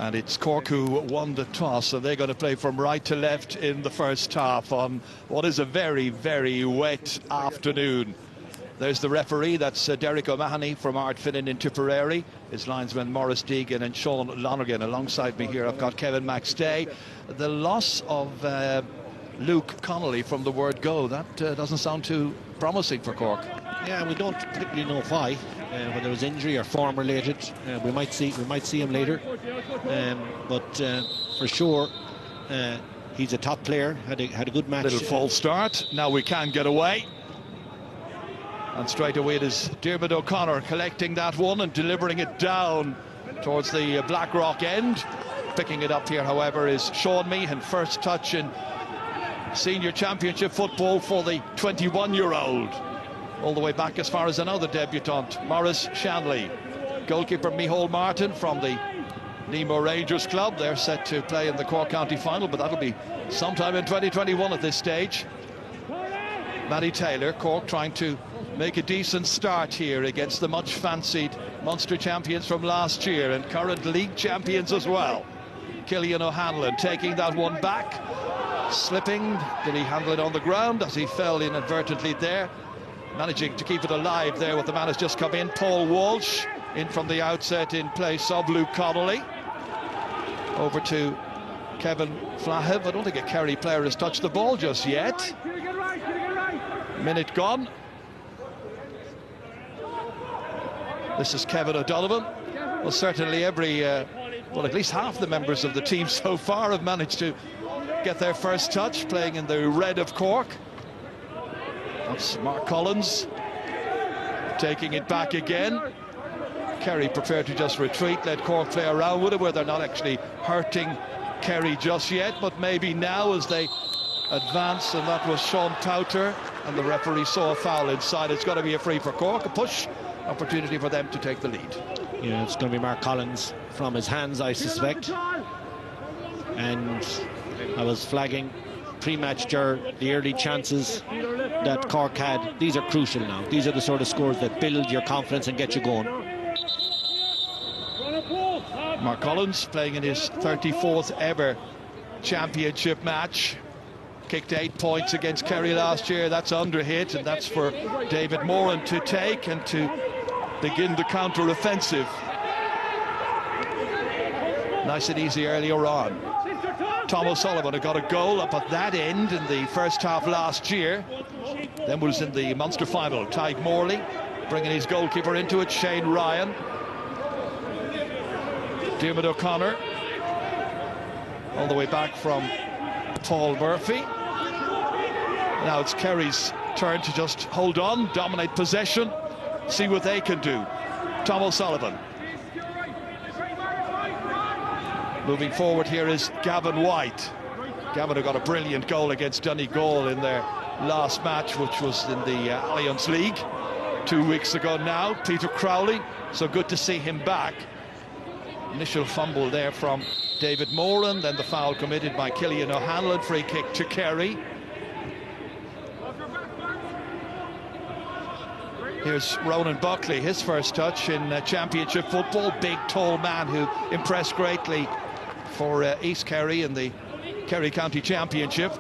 And it's Cork who won the toss, so they're going to play from right to left in the first half on what is a very, very wet afternoon. There's the referee, that's Derek O'Mahony from Ardfinnan in Tipperary. His linesmen Maurice Deegan and Sean Lonergan. Alongside me here I've got Kevin McStay. The loss of Luke Connolly from the word go, that doesn't sound too promising for Cork. Yeah, we don't particularly know why, whether it was injury or form related. We might see him later, but for sure he's a top player. Had a good match. Little false start. Now we can get away. And straight away it is Diarmuid O'Connor collecting that one and delivering it down towards the Blackrock end. Picking it up here, however, is Sean Meehan. First touch in senior championship football for the 21-year-old. All the way back as far as another debutant, Maurice Shanley. Goalkeeper Micheál Martin from the Nemo Rangers club. They're set to play in the Cork County final, but that'll be sometime in 2021 at this stage. Matty Taylor, Cork trying to make a decent start here against the much fancied Munster champions from last year and current league champions as well. Cillian O'Hanlon taking that one back, slipping. Did he handle it on the ground as he fell inadvertently there? Managing to keep it alive there with the man who's just come in, Paul Walsh, in from the outset in place of Luke Connolly. Over to Kevin Flahiv. I don't think a Kerry player has touched the ball just yet. Minute gone. This is Kevin O'Donovan. Well, certainly every, well, at least half the members of the team so far have managed to get their first touch, playing in the red of Cork. That's Mark Collins taking it back again. Kerry prepared to just retreat, let Cork play around with it, where they're not actually hurting Kerry just yet, but maybe now as they advance. And that was Sean Powter, and the referee saw a foul inside. It's got to be a free for Cork, a push opportunity for them to take the lead. Yeah, it's going to be Mark Collins from his hands, I suspect. And I was flagging pre-match the early chances that Cork had. These are crucial now. These are the sort of scores that build your confidence and get you going. Mark Collins playing in his 34th ever championship match. Kicked 8 points against Kerry last year. That's under hit, and that's for David Moran to take and to begin the counter-offensive. Nice and easy earlier on. Tom O'Sullivan had got a goal up at that end in the first half last year. Then was in the Munster final. Tyke Morley bringing his goalkeeper into it, Shane Ryan. Diarmuid O'Connor all the way back from Paul Murphy. Now it's Kerry's turn to just hold on, dominate possession, see what they can do. Tom O'Sullivan. Moving forward here is Gavin White. Gavin had got a brilliant goal against Donegal in their last match, which was in the Alliance League 2 weeks ago now. Peter Crowley, so good to see him back. Initial fumble there from David Moran, then the foul committed by Cillian O'Hanlon, free kick to Kerry. Here's Ronan Buckley, his first touch in championship football. Big, tall man who impressed greatly for East Kerry in the Kerry County Championship.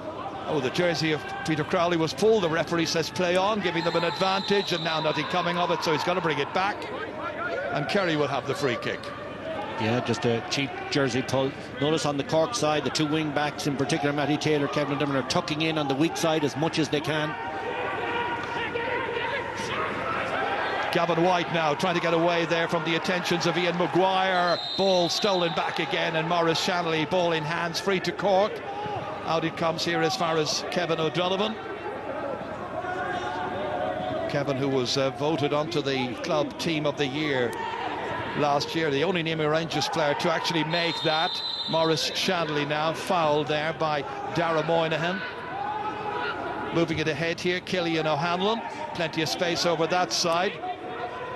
Oh, the jersey of Peter Crowley was pulled. The referee says play on, giving them an advantage, and now nothing coming of it, so he's got to bring it back. And Kerry will have the free kick. Yeah, just a cheap jersey pull. Notice on the Cork side, the two wing backs, in particular Matty Taylor, Kevin O'Donovan, are tucking in on the weak side as much as they can. Gavin White now trying to get away there from the attentions of Ian Maguire. Ball stolen back again, and Maurice Shanley, ball in hands, free to Cork. Out it comes here as far as Kevin O'Donovan. Kevin, who was voted onto the club team of the year last year, the only Nemo Rangers player to actually make that. Maurice Shanley now fouled there by Dara Moynihan. Moving it ahead here, Cillian O'Hanlon. Plenty of space over that side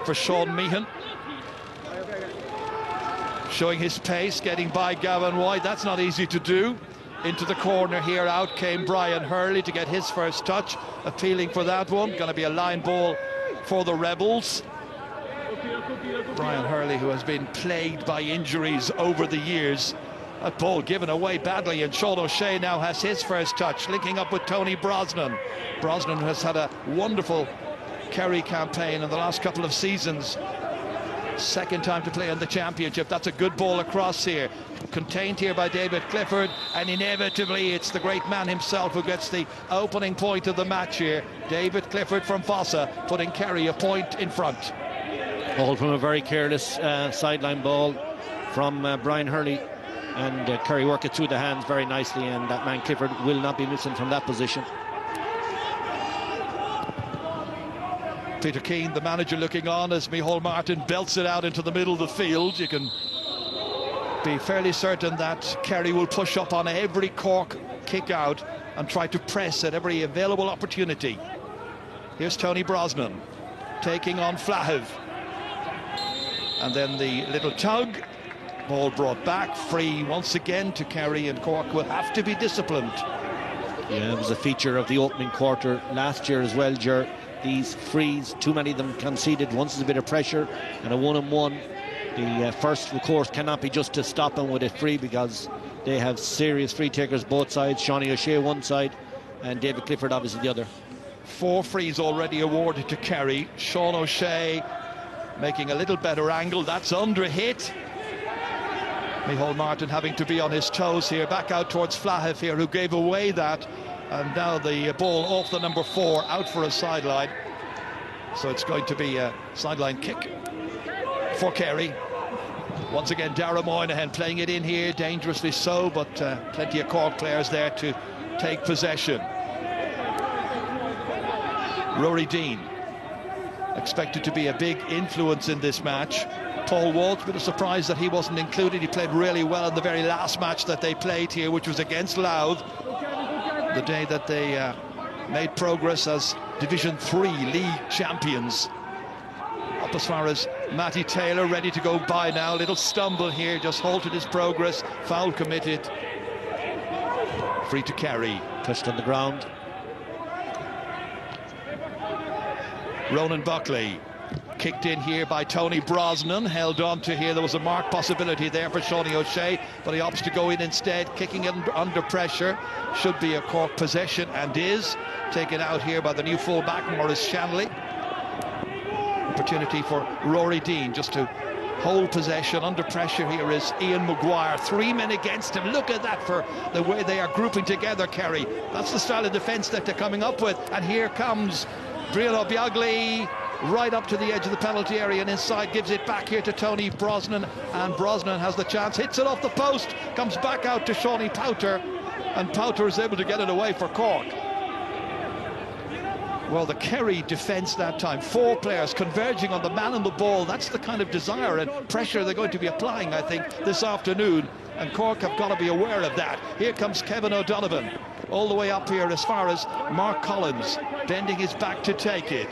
for Sean Meehan. Showing his pace, getting by Gavin White. That's not easy to do. Into the corner here, out came Brian Hurley to get his first touch. Appealing for that one. Going to be a line ball for the Rebels. Brian Hurley, who has been plagued by injuries over the years. That ball given away badly, and Sean O'Shea now has his first touch, linking up with Tony Brosnan. Brosnan has had a wonderful Kerry campaign in the last couple of seasons. Second time to play in the championship. That's a good ball across here, contained here by David Clifford, and inevitably it's the great man himself who gets the opening point of the match here. David Clifford from Fossa, putting Kerry a point in front. All from a very careless sideline ball from Brian Hurley, and Kerry work it through the hands very nicely, and that man Clifford will not be missing from that position. Peter Keane, the manager, looking on as Micheál Martin belts it out into the middle of the field. You can be fairly certain that Kerry will push up on every Cork kick out and try to press at every available opportunity. Here's Tony Brosnan taking on Flahiv, and then the little tug, ball brought back, free once again to Kerry, and Cork will have to be disciplined. Yeah, it was a feature of the opening quarter last year as well, Ger. These frees, too many of them conceded. Once there's a bit of pressure and a one-on-one, the first, of course, cannot be just to stop them with a free, because they have serious free takers both sides. Shawnee O'Shea one side and David Clifford obviously the other. 4 frees already awarded to Kerry. Sean O'Shea making a little better angle. That's under hit. Micheál Martin having to be on his toes here. Back out towards Flahiv here, who gave away that. And now the ball off the number 4, out for a sideline. So it's going to be a sideline kick for Kerry. Once again, Dara Moynihan playing it in here, dangerously so, but plenty of Cork players there to take possession. Rory Deane expected to be a big influence in this match. Paul Walsh, a bit of surprise that he wasn't included. He played really well in the very last match that they played here, which was against Louth, the day that they made progress as Division 3 league champions. Up as far as Matty Taylor, ready to go by now. Little stumble here, just halted his progress. Foul committed. Free to Kerry. Touched on the ground. Ronan Buckley kicked in here by Tony Brosnan, held on to here. There was a marked possibility there for Shawnee O'Shea, but he opts to go in instead, kicking it under pressure. Should be a Cork possession, and is taken out here by the new full-back Maurice Shanley. Opportunity for Rory Deane just to hold possession. Under pressure here is Ian Maguire. 3 men against him. Look at that, for the way they are grouping together, Kerry. That's the style of defence that they're coming up with. And here comes Brian O'Biagli, right up to the edge of the penalty area and inside, gives it back here to Tony Brosnan, and Brosnan has the chance, hits it off the post, comes back out to Shawnee Powter, and Powter is able to get it away for Cork. Well, the Kerry defence that time, 4 players converging on the man on the ball. That's the kind of desire and pressure they're going to be applying, I think, this afternoon, and Cork have got to be aware of that. Here comes Kevin O'Donovan, all the way up here as far as Mark Collins, bending his back to take it.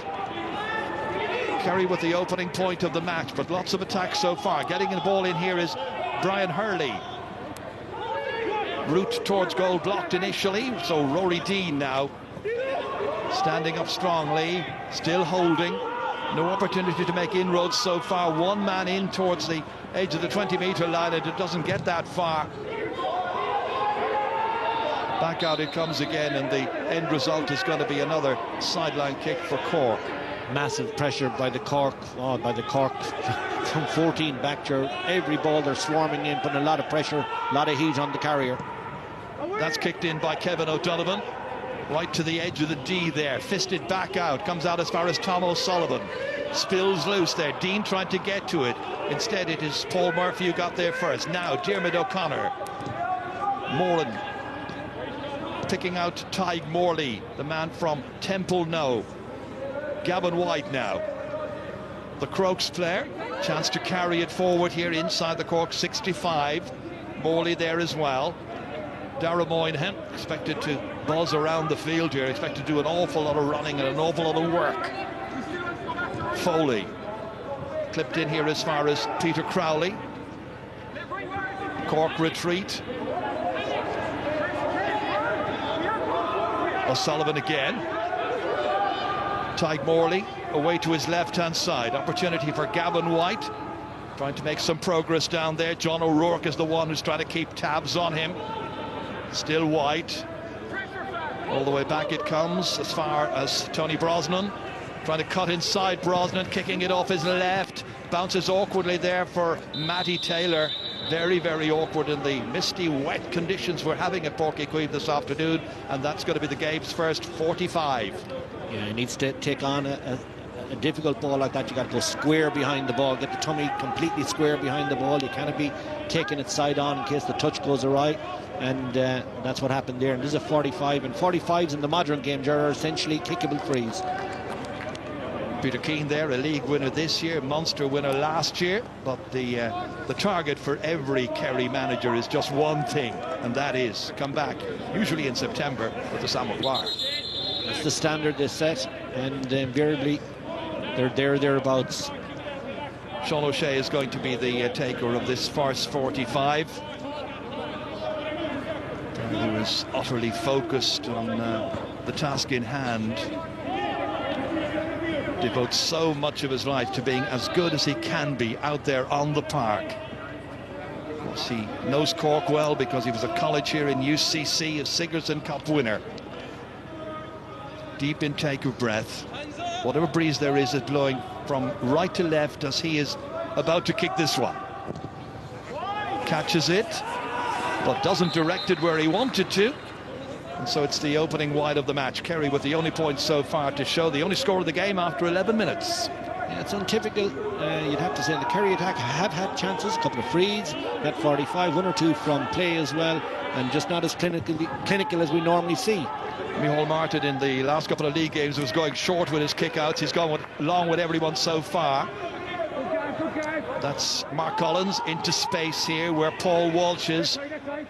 Kerry with the opening point of the match, but lots of attacks so far. Getting the ball in here is Brian Hurley. Route towards goal blocked initially, so Rory Deane now standing up strongly, still holding. No opportunity to make inroads so far. 1 man in towards the edge of the 20-metre line, and it doesn't get that far. Back out it comes again, and the end result is going to be another sideline kick for Cork. Massive pressure by the Cork, from 14 back. Every ball they're swarming in, putting a lot of pressure, a lot of heat on the carrier. That's kicked in by Kevin O'Donovan, right to the edge of the D there, fisted back out, comes out as far as Tom O'Sullivan, spills loose there. Deane trying to get to it, instead it is Paul Murphy who got there first. Now Diarmuid O'Connor, Moran picking out Tig Morley, the man from Temple No. Gavin White now, the Crokes player, chance to carry it forward here inside the Cork 65. Morley there as well. Dara Moynihan expected to buzz around the field here, expected to do an awful lot of running and an awful lot of work. Foley clipped in here as far as Peter Crowley. Cork retreat. O'Sullivan again. Tig Morley away to his left-hand side. Opportunity for Gavin White, trying to make some progress down there. John O'Rourke is the one who's trying to keep tabs on him. Still White. All the way back it comes, as far as Tony Brosnan. Trying to cut inside Brosnan, kicking it off his left. Bounces awkwardly there for Matty Taylor. Very, very awkward in the misty, wet conditions we're having at Páirc Uí Chaoimh this afternoon. And that's going to be the game's first 45. Yeah, he needs to take on a difficult ball like that. You got to go square behind the ball, get the tummy completely square behind the ball. You can't be taking it side on in case the touch goes awry. And that's what happened there. And this is a 45, and 45s in the modern game, are essentially kickable frees. Peter Keane there, a league winner this year, Munster winner last year, but the target for every Kerry manager is just one thing, and that is come back, usually in September, with the Sam Maguire. That's the standard they set, and invariably they're thereabouts. Sean O'Shea is going to be the taker of this first 45. Who is utterly focused on the task in hand. Devotes so much of his life to being as good as he can be out there on the park. Of course, he knows Cork well because he was at college here in UCC, a Sigerson Cup winner. Deep intake of breath. Whatever breeze there is blowing from right to left as he is about to kick this one. Catches it, but doesn't direct it where he wanted to. And so it's the opening wide of the match. Kerry with the only points so far to show, the only score of the game after 11 minutes. Yeah, it's untypical, you'd have to say. The Kerry attack have had chances, a couple of frees, that 45, one or two from play as well, and just not as clinical as we normally see. Micheál Martin in the last couple of league games was going short with his kickouts. He's gone long with everyone so far. That's Mark Collins into space here, where Paul Walsh is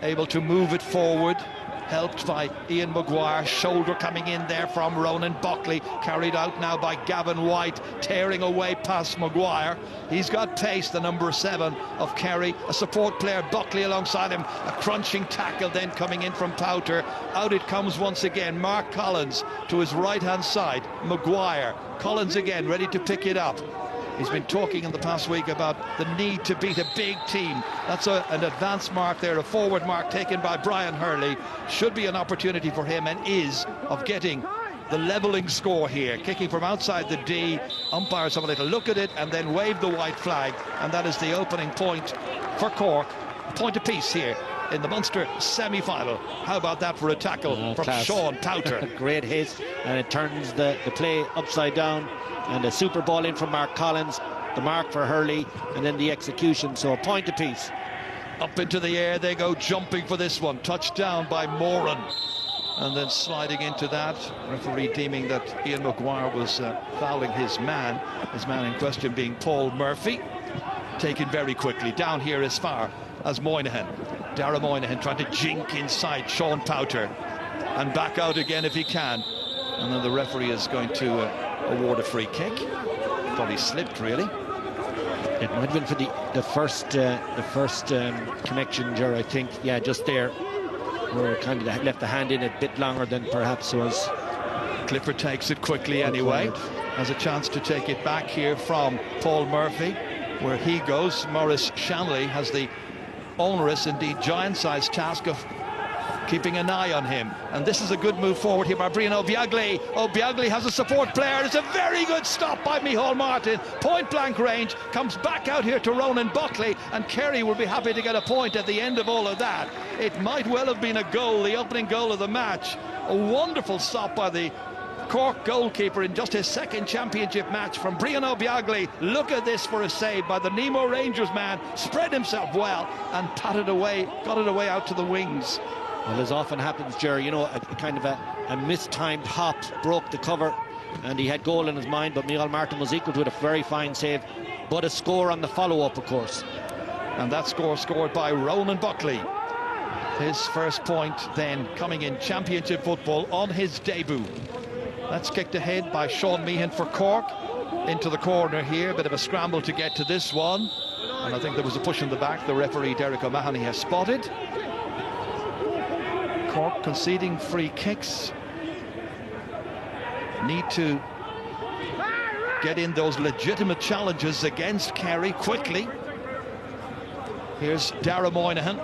able to move it forward, helped by Ian Maguire. Shoulder coming in there from Ronan Buckley, carried out now by Gavin White, tearing away past Maguire. He's got pace, the number 7 of Kerry. A support player, Buckley, alongside him. A crunching tackle then coming in from Powter. Out it comes once again. Mark Collins to his right-hand side. Maguire. Collins again, ready to pick it up. He's been talking in the past week about the need to beat a big team. That's an advance mark there, a forward mark taken by Brian Hurley. Should be an opportunity for him, and is, of getting the levelling score here. Kicking from outside the D. Umpires have a little look at it and then wave the white flag, and that is the opening point for Cork. Point apiece here in the Munster semi-final. How about that for a tackle from class. Sean Powter? Great hit, and it turns the play upside down. And a super ball in from Mark Collins, the mark for Hurley, and then the execution. So a point apiece. Up into the air they go, jumping for this one. Touchdown by Moran. And then sliding into that. Referee deeming that Ian Maguire was fouling his man in question being Paul Murphy. Taken very quickly. Down here as far as Moynihan. Dara Moynihan trying to jink inside Sean Powter. And back out again if he can. And then the referee is going to award a free kick. Probably slipped, really. It might have been for the first connection, I think. Yeah, just there, where kind of left the hand in a bit longer than perhaps was. Clifford takes it quickly anyway. Has a chance to take it back here from Paul Murphy, where he goes. Maurice Shanley has the onerous, indeed giant-sized task of keeping an eye on him, and this is a good move forward here by Brian O'Biagli. O'Biagli has a support player. It's a very good stop by Micheál Martin. Point blank range, comes back out here to Ronan Buckley, and Kerry will be happy to get a point at the end of all of that. It might well have been a goal, the opening goal of the match. A wonderful stop by the Cork goalkeeper in just his second championship match from Brian O'Biagli. Look at this for a save by the Nemo Rangers man. Spread himself well and patted away, got it away out to the wings. Well, as often happens, Jerry, you know, a kind of a mistimed hop broke the cover, and he had goal in his mind, but Micheál Martin was equal to it. A very fine save, but a score on the follow-up, of course. And that score scored by Ronan Buckley. His first point then coming in championship football on his debut. That's kicked ahead by Sean Meehan for Cork. Into the corner here, a bit of a scramble to get to this one. And I think there was a push in the back. The referee, Derek O'Mahony, has spotted. Cork conceding free kicks. Need to get in those legitimate challenges against Kerry quickly. Here's Dara Moynihan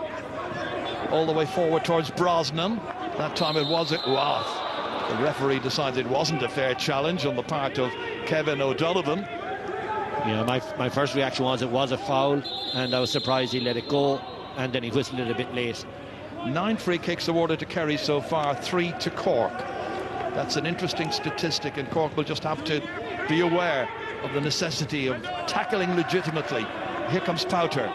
all the way forward towards Brosnan. That time it was wow, the referee decided it wasn't a fair challenge on the part of Kevin O'Donovan. Yeah, my first reaction was it was a foul, and I was surprised he let it go, and then he whistled it a bit late. 9 free kicks awarded to Kerry so far, 3 to Cork. That's an interesting statistic, and Cork will just have to be aware of the necessity of tackling legitimately. Here comes Powter.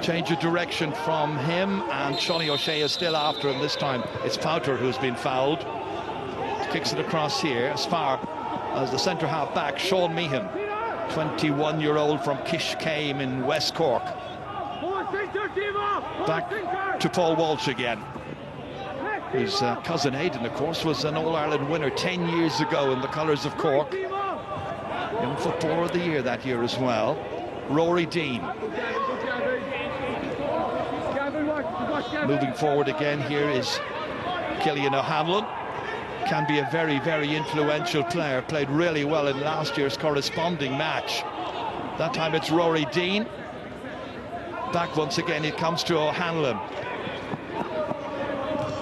Change of direction from him, and Shawnee O'Shea is still after him. This time it's Powter who's been fouled. Kicks it across here as far as the centre half back, Sean Meehan, 21-year-old from Kishcame in West Cork. Back to Paul Walsh again. His cousin Aidan, of course, was an All-Ireland winner 10 years ago in the colours of Cork. Young Footballer of the Year that year as well. Rory Dean. Moving forward again here is Killian O'Hanlon. Can be a very, very influential player. Played really well in last year's corresponding match. That time it's Rory Dean. Back once again, it comes to O'Hanlon.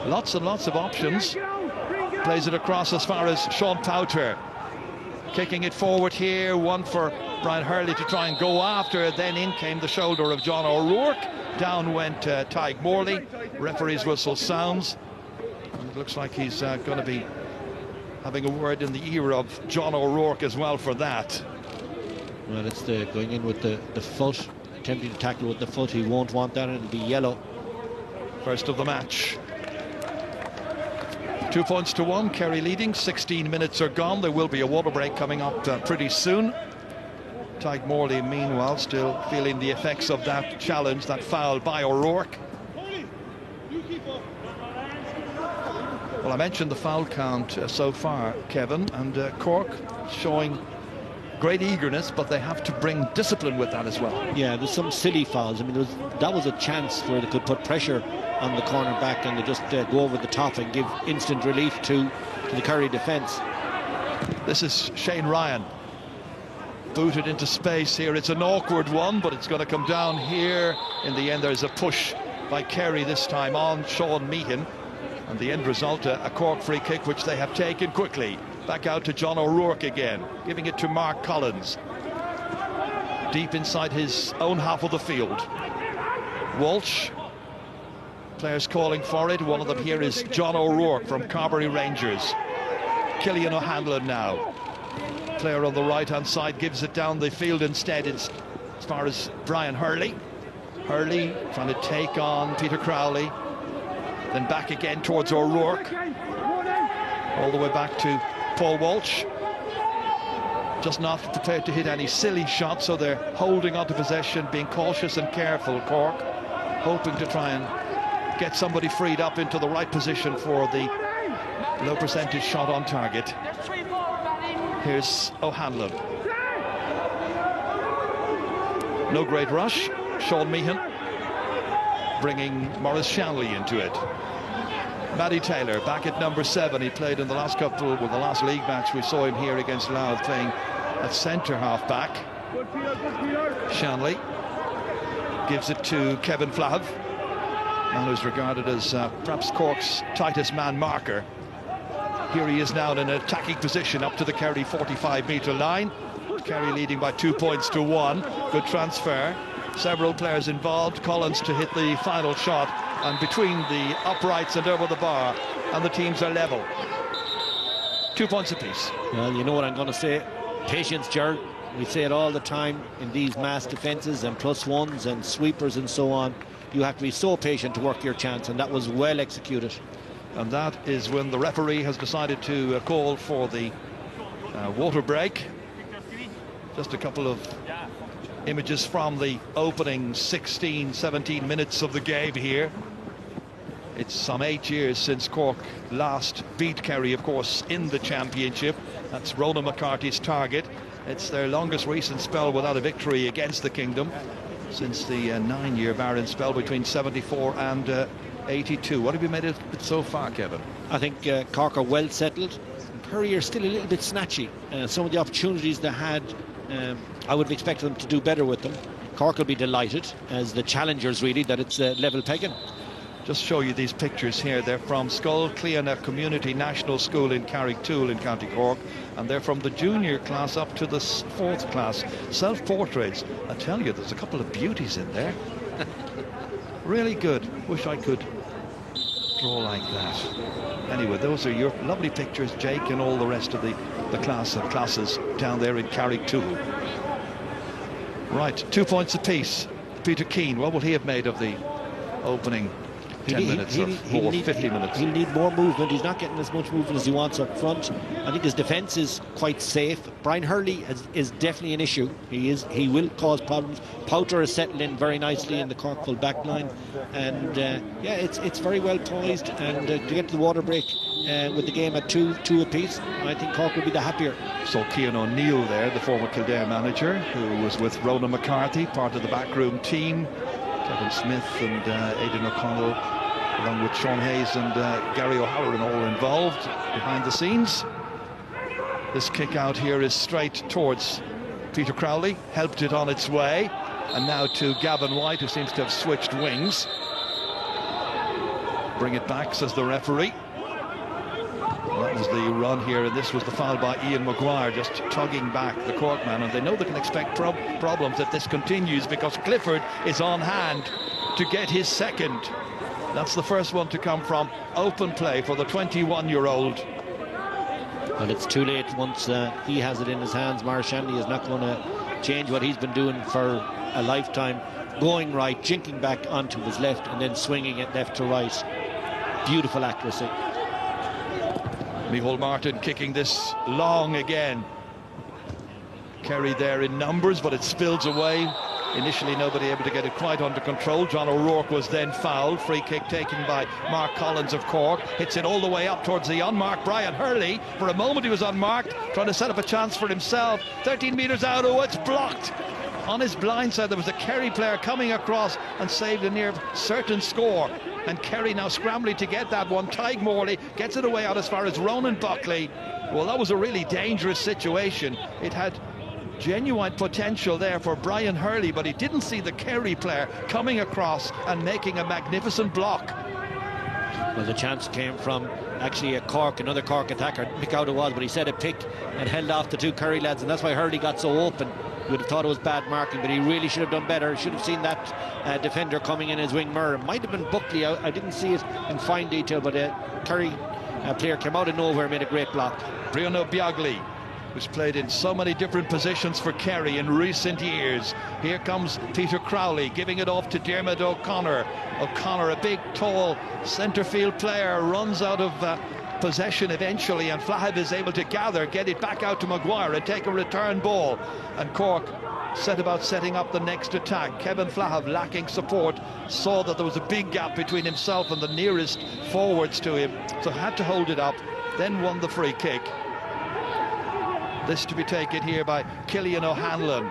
Lots and lots of options. Plays it across as far as Sean Powter. Kicking it forward here, one for Brian Hurley to try and go after. Then in came the shoulder of John O'Rourke. Down went Tadhg Morley. Referee's whistle sounds. And it looks like he's going to be having a word in the ear of John O'Rourke as well for that. Well, it's the going in with the foot, attempting to tackle with the foot. He won't want that, and it'll be yellow. First of the match. 2 points to 1, Kerry leading. 16 minutes are gone. There will be a water break coming up pretty soon. Tadhg Morley, meanwhile, still feeling the effects of that challenge, that foul by O'Rourke. Well, I mentioned the foul count so far, Kevin, and Cork showing great eagerness, but they have to bring discipline with that as well. Yeah, there's some silly fouls. I mean, that was a chance where they could put pressure on the cornerback and they just go over the top and give instant relief to the Kerry defence. This is Shane Ryan. Booted into space here. It's an awkward one, but it's going to come down here. In the end, there's a push by Kerry this time on Sean Meehan. And the end result, a Cork free kick, which they have taken quickly. Back out to John O'Rourke again, giving it to Mark Collins. Deep inside his own half of the field. Walsh. Players calling for it. One of them here is John O'Rourke from Carbery Rangers. Killian O'Hanlon now. Player on the right-hand side gives it down the field instead as far as Brian Hurley. Hurley trying to take on Peter Crowley. Then back again towards O'Rourke. All the way back to Paul Walsh. Just not prepared to hit any silly shots, so they're holding on to possession, being cautious and careful, Cork. Hoping to try and get somebody freed up into the right position for the low percentage shot on target. Here's O'Hanlon. No great rush. Sean Meehan bringing Maurice Shanley into it. Matty Taylor back at number 7. He played in the last league match. We saw him here against Louth playing at centre half back. Shanley gives it to Kevin Flahav, man who's regarded as perhaps Cork's tightest man marker. Here he is now in an attacking position up to the Kerry 45-metre line. Kerry leading by 2 points to 1. Good transfer. Several players involved. Collins to hit the final shot, and between the uprights and over the bar, and the teams are level. 2 points apiece. Well, you know what I'm going to say. Patience, Ger. We say it all the time in these mass defences and +1s and sweepers and so on. You have to be so patient to work your chance, and that was well executed. And that is when the referee has decided to call for the water break. Just a couple of images from the opening 16-17 minutes of the game here. It's some 8 years since Cork last beat Kerry, of course, in the championship. That's Ronan McCarthy's target. It's their longest recent spell without a victory against the Kingdom since the 9-year barren spell between 74 and 82. What have you made of it so far, Kevin? I think Cork are well settled. Kerry are still a little bit snatchy. Some of the opportunities they had, I would have expected them to do better with them. Cork will be delighted, as the challengers really, that it's level pegging. Just show you these pictures here. They're from Scoil Cliana Community National School in Carricktool in County Cork, and they're from the junior class up to the 4th class. Self-portraits. I tell you, there's a couple of beauties in there. Really good. Wish I could draw like that. Anyway, those are your lovely pictures, Jake, and all the rest of the classes down there in Carricktool. Right, 2 points apiece. Peter Keane, what will he have made of the opening 10 minutes or more, 50 minutes? He'll need more movement. He's not getting as much movement as he wants up front. I think his defence is quite safe. Brian Hurley is definitely an issue. He will cause problems. Powter has settled in very nicely in the Cork full back line, and yeah, it's very well poised. And to get to the water break with the game at two apiece, I think Cork will be the happier. So Cian O'Neill there, the former Kildare manager, who was with Rona McCarthy, part of the backroom team. Kevin Smith and Aidan O'Connell, along with Sean Hayes and Gary O'Halloran, all involved behind the scenes. This kick out here is straight towards Peter Crowley, helped it on its way, and now to Gavin White, who seems to have switched wings. Bring it back, says the referee. That was the run here, and this was the foul by Ian Maguire, just tugging back the Cork man, and they know they can expect problems if this continues, because Clifford is on hand to get his second. That's the first one to come from open play for the 21-year-old. Well, it's too late once he has it in his hands. Maher Shanley is not going to change what he's been doing for a lifetime, going right, jinking back onto his left, and then swinging it left to right. Beautiful accuracy. Micheál Martin kicking this long again. Kerry there in numbers, but it spills away. Initially nobody able to get it quite under control. John O'Rourke was then fouled. Free kick taken by Mark Collins of Cork. Hits it all the way up towards the unmarked Brian Hurley. For a moment he was unmarked, trying to set up a chance for himself. 13 metres out, oh, it's blocked. On his blind side there was a Kerry player coming across and saved a near certain score. And Kerry now scrambling to get that one. Tyke Morley gets it away out as far as Ronan Buckley. Well, that was a really dangerous situation. It had genuine potential there for Brian Hurley, but he didn't see the Kerry player coming across and making a magnificent block. Well, the chance came from actually another Cork attacker. Pick out it was, but he set a pick and held off the two Kerry lads, and that's why Hurley got so open. You would have thought it was bad marking, but he really should have done better. Should have seen that defender coming in his wing mirror. It might have been Buckley. I didn't see it in fine detail, but Kerry player came out of nowhere and made a great block. Brianna Biagli, who's played in so many different positions for Kerry in recent years. Here comes Peter Crowley giving it off to Dermot O'Connor. O'Connor, a big, tall centre field player, runs out of possession eventually, and Flahab is able to get it back out to Maguire and take a return ball. And Cork set about setting up the next attack. Kevin Flahab, lacking support, saw that there was a big gap between himself and the nearest forwards to him, so had to hold it up, then won the free kick. This to be taken here by Killian O'Hanlon.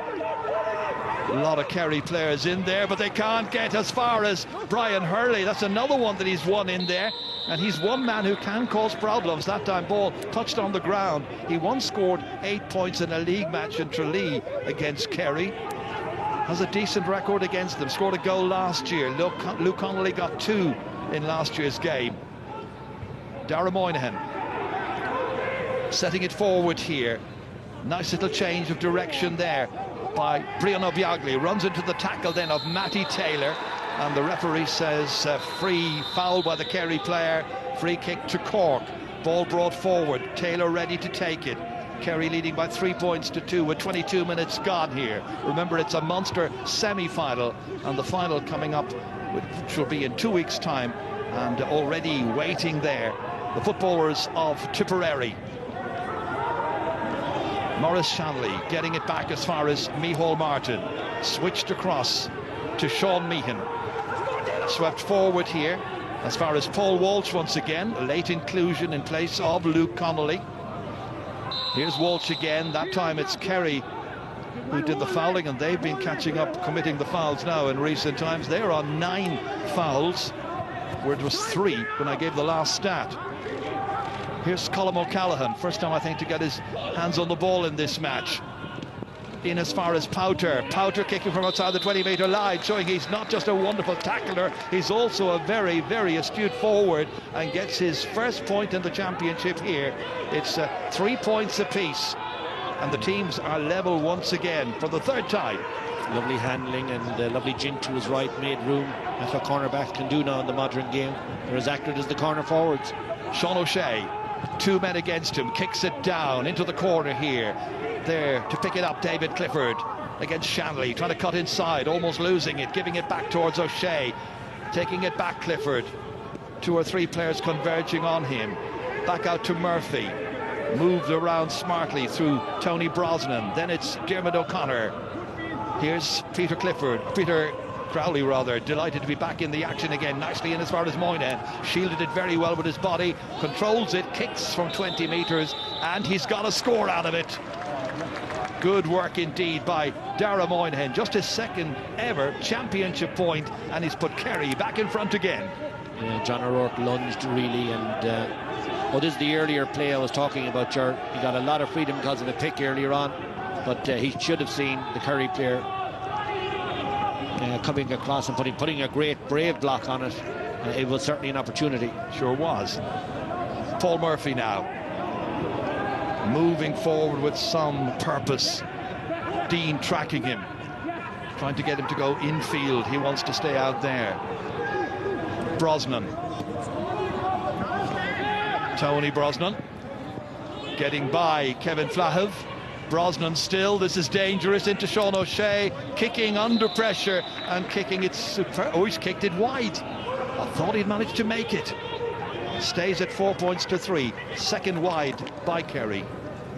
A lot of Kerry players in there, but they can't get as far as Brian Hurley. That's another one that he's won in there, and he's one man who can cause problems. That time ball touched on the ground. He once scored 8 points in a league match in Tralee against Kerry. Has a decent record against them. Scored a goal last year. Luke Connolly got 2 in last year's game. Dara Moynihan setting it forward here. Nice little change of direction there by Brian Biagli. Runs into the tackle then of Matty Taylor, and the referee says free foul by the Kerry player. Free kick to Cork. Ball brought forward. Taylor ready to take it. Kerry leading by 3 points to 2 with 22 minutes gone here. Remember, it's a Munster semi-final, and the final coming up, which will be in 2 weeks' time, and already waiting there, the footballers of Tipperary. Maurice Shanley getting it back as far as Micheál Martin. Switched across to Sean Meehan. Swept forward here as far as Paul Walsh once again. A late inclusion in place of Luke Connolly. Here's Walsh again. That time it's Kerry who did the fouling, and they've been catching up, committing the fouls now in recent times. They're on 9 fouls, where it was 3 when I gave the last stat. Here's Colm O'Callaghan, first time I think to get his hands on the ball in this match. In as far as Powter kicking from outside the 20-metre line, showing he's not just a wonderful tackler, he's also a very, very astute forward, and gets his first point in the championship here. It's 3 points apiece, and the teams are level once again for the third time. Lovely handling and lovely jink to his right, made room. That's what cornerbacks can do now in the modern game. They're as accurate as the corner forwards. Sean O'Shea, 2 men against him, kicks it down into the corner here. There to pick it up, David Clifford against Shanley, trying to cut inside, almost losing it, giving it back towards O'Shea, taking it back Clifford. 2 or 3 players converging on him. Back out to Murphy, moved around smartly through Tony Brosnan. Then it's Dermot O'Connor. Here's Peter Crowley rather, delighted to be back in the action again, nicely in as far as Moynihan, shielded it very well with his body, controls it, kicks from 20 metres, and he's got a score out of it. Good work indeed by Dara Moynihan, just his second ever championship point, and he's put Kerry back in front again. Yeah, John O'Rourke lunged really, and this is the earlier play I was talking about, Ger. He got a lot of freedom because of a pick earlier on, but he should have seen the Kerry player coming across and putting a great brave block on it. It was certainly an opportunity. Sure was. Paul Murphy now, moving forward with some purpose. Dean tracking him, trying to get him to go infield. He wants to stay out there. Brosnan, Tony Brosnan, getting by Kevin Flahiv. Brosnan still, this is dangerous, into Sean O'Shea, kicking under pressure and kicking it super. Oh, he's kicked it wide. I thought he'd managed to make it. Stays at 4 points to 3, second wide by Kerry.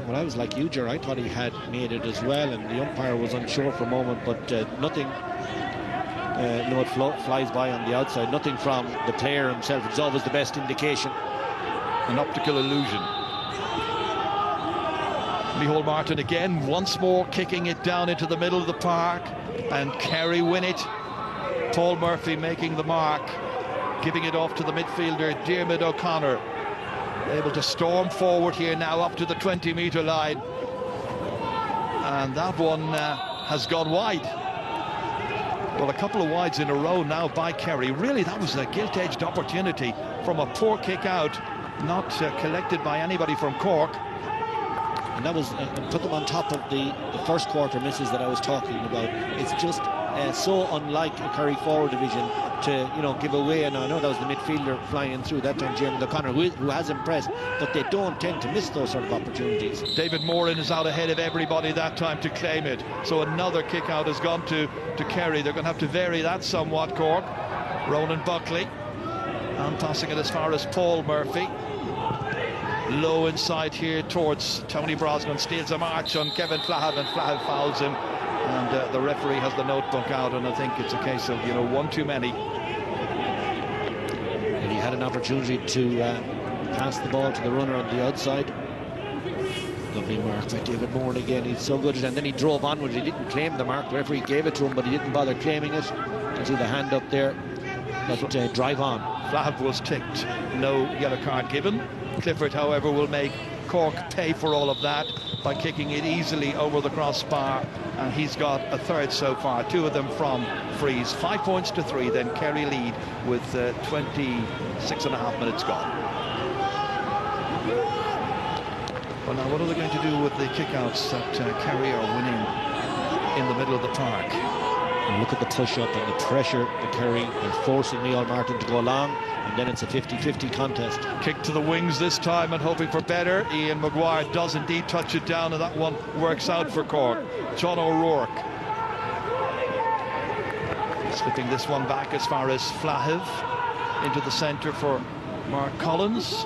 Well, I was like you, Ger. I thought he had made it as well, and the umpire was unsure for a moment, but nothing. It flies by on the outside. Nothing from the player himself. It's always the best indication. An optical illusion. Micheál Martin again, once more kicking it down into the middle of the park, and Kerry win it. Paul Murphy making the mark, giving it off to the midfielder Dermot O'Connor, able to storm forward here now up to the 20-metre line, and that one has gone wide. Well, a couple of wides in a row now by Kerry. Really, that was a gilt-edged opportunity from a poor kick out, not collected by anybody from Cork. And that was put them on top of the first quarter misses that I was talking about. It's just so unlike a Kerry forward division to give away. And I know that was the midfielder flying through that time, James O'Connor, who has impressed, but they don't tend to miss those sort of opportunities. David Moran is out ahead of everybody that time to claim it. So another kick out has gone to Kerry. They're going to have to vary that somewhat, Cork. Ronan Buckley, and passing it as far as Paul Murphy. Low inside here towards Tony Brosnan, steals a march on Kevin Flahiv, and Flahiv fouls him, and the referee has the notebook out, and I think it's a case of one too many. And he had an opportunity to pass the ball to the runner on the outside. Lovely mark by David Moran again. He's so good at it, and then he drove on with it. He didn't claim the mark. The referee gave it to him, but he didn't bother claiming it. You can see the hand up there. But drive on. Flahiv was ticked, no yellow card given. Clifford, however, will make Cork pay for all of that by kicking it easily over the crossbar, and he's got a third so far, 2 of them from frees. 5 points to 3, then Kerry lead with 26.5 minutes gone. Well, now what are they going to do with the kickouts that Kerry are winning in the middle of the park? And look at the push-up and the pressure that Kerry is forcing Micheál Martin to go along, and then it's a 50-50 contest. Kick to the wings this time and hoping for better. Ian Maguire does indeed touch it down, and that one works out for Cork. John O'Rourke slipping this one back as far as Flahiv into the centre for Mark Collins.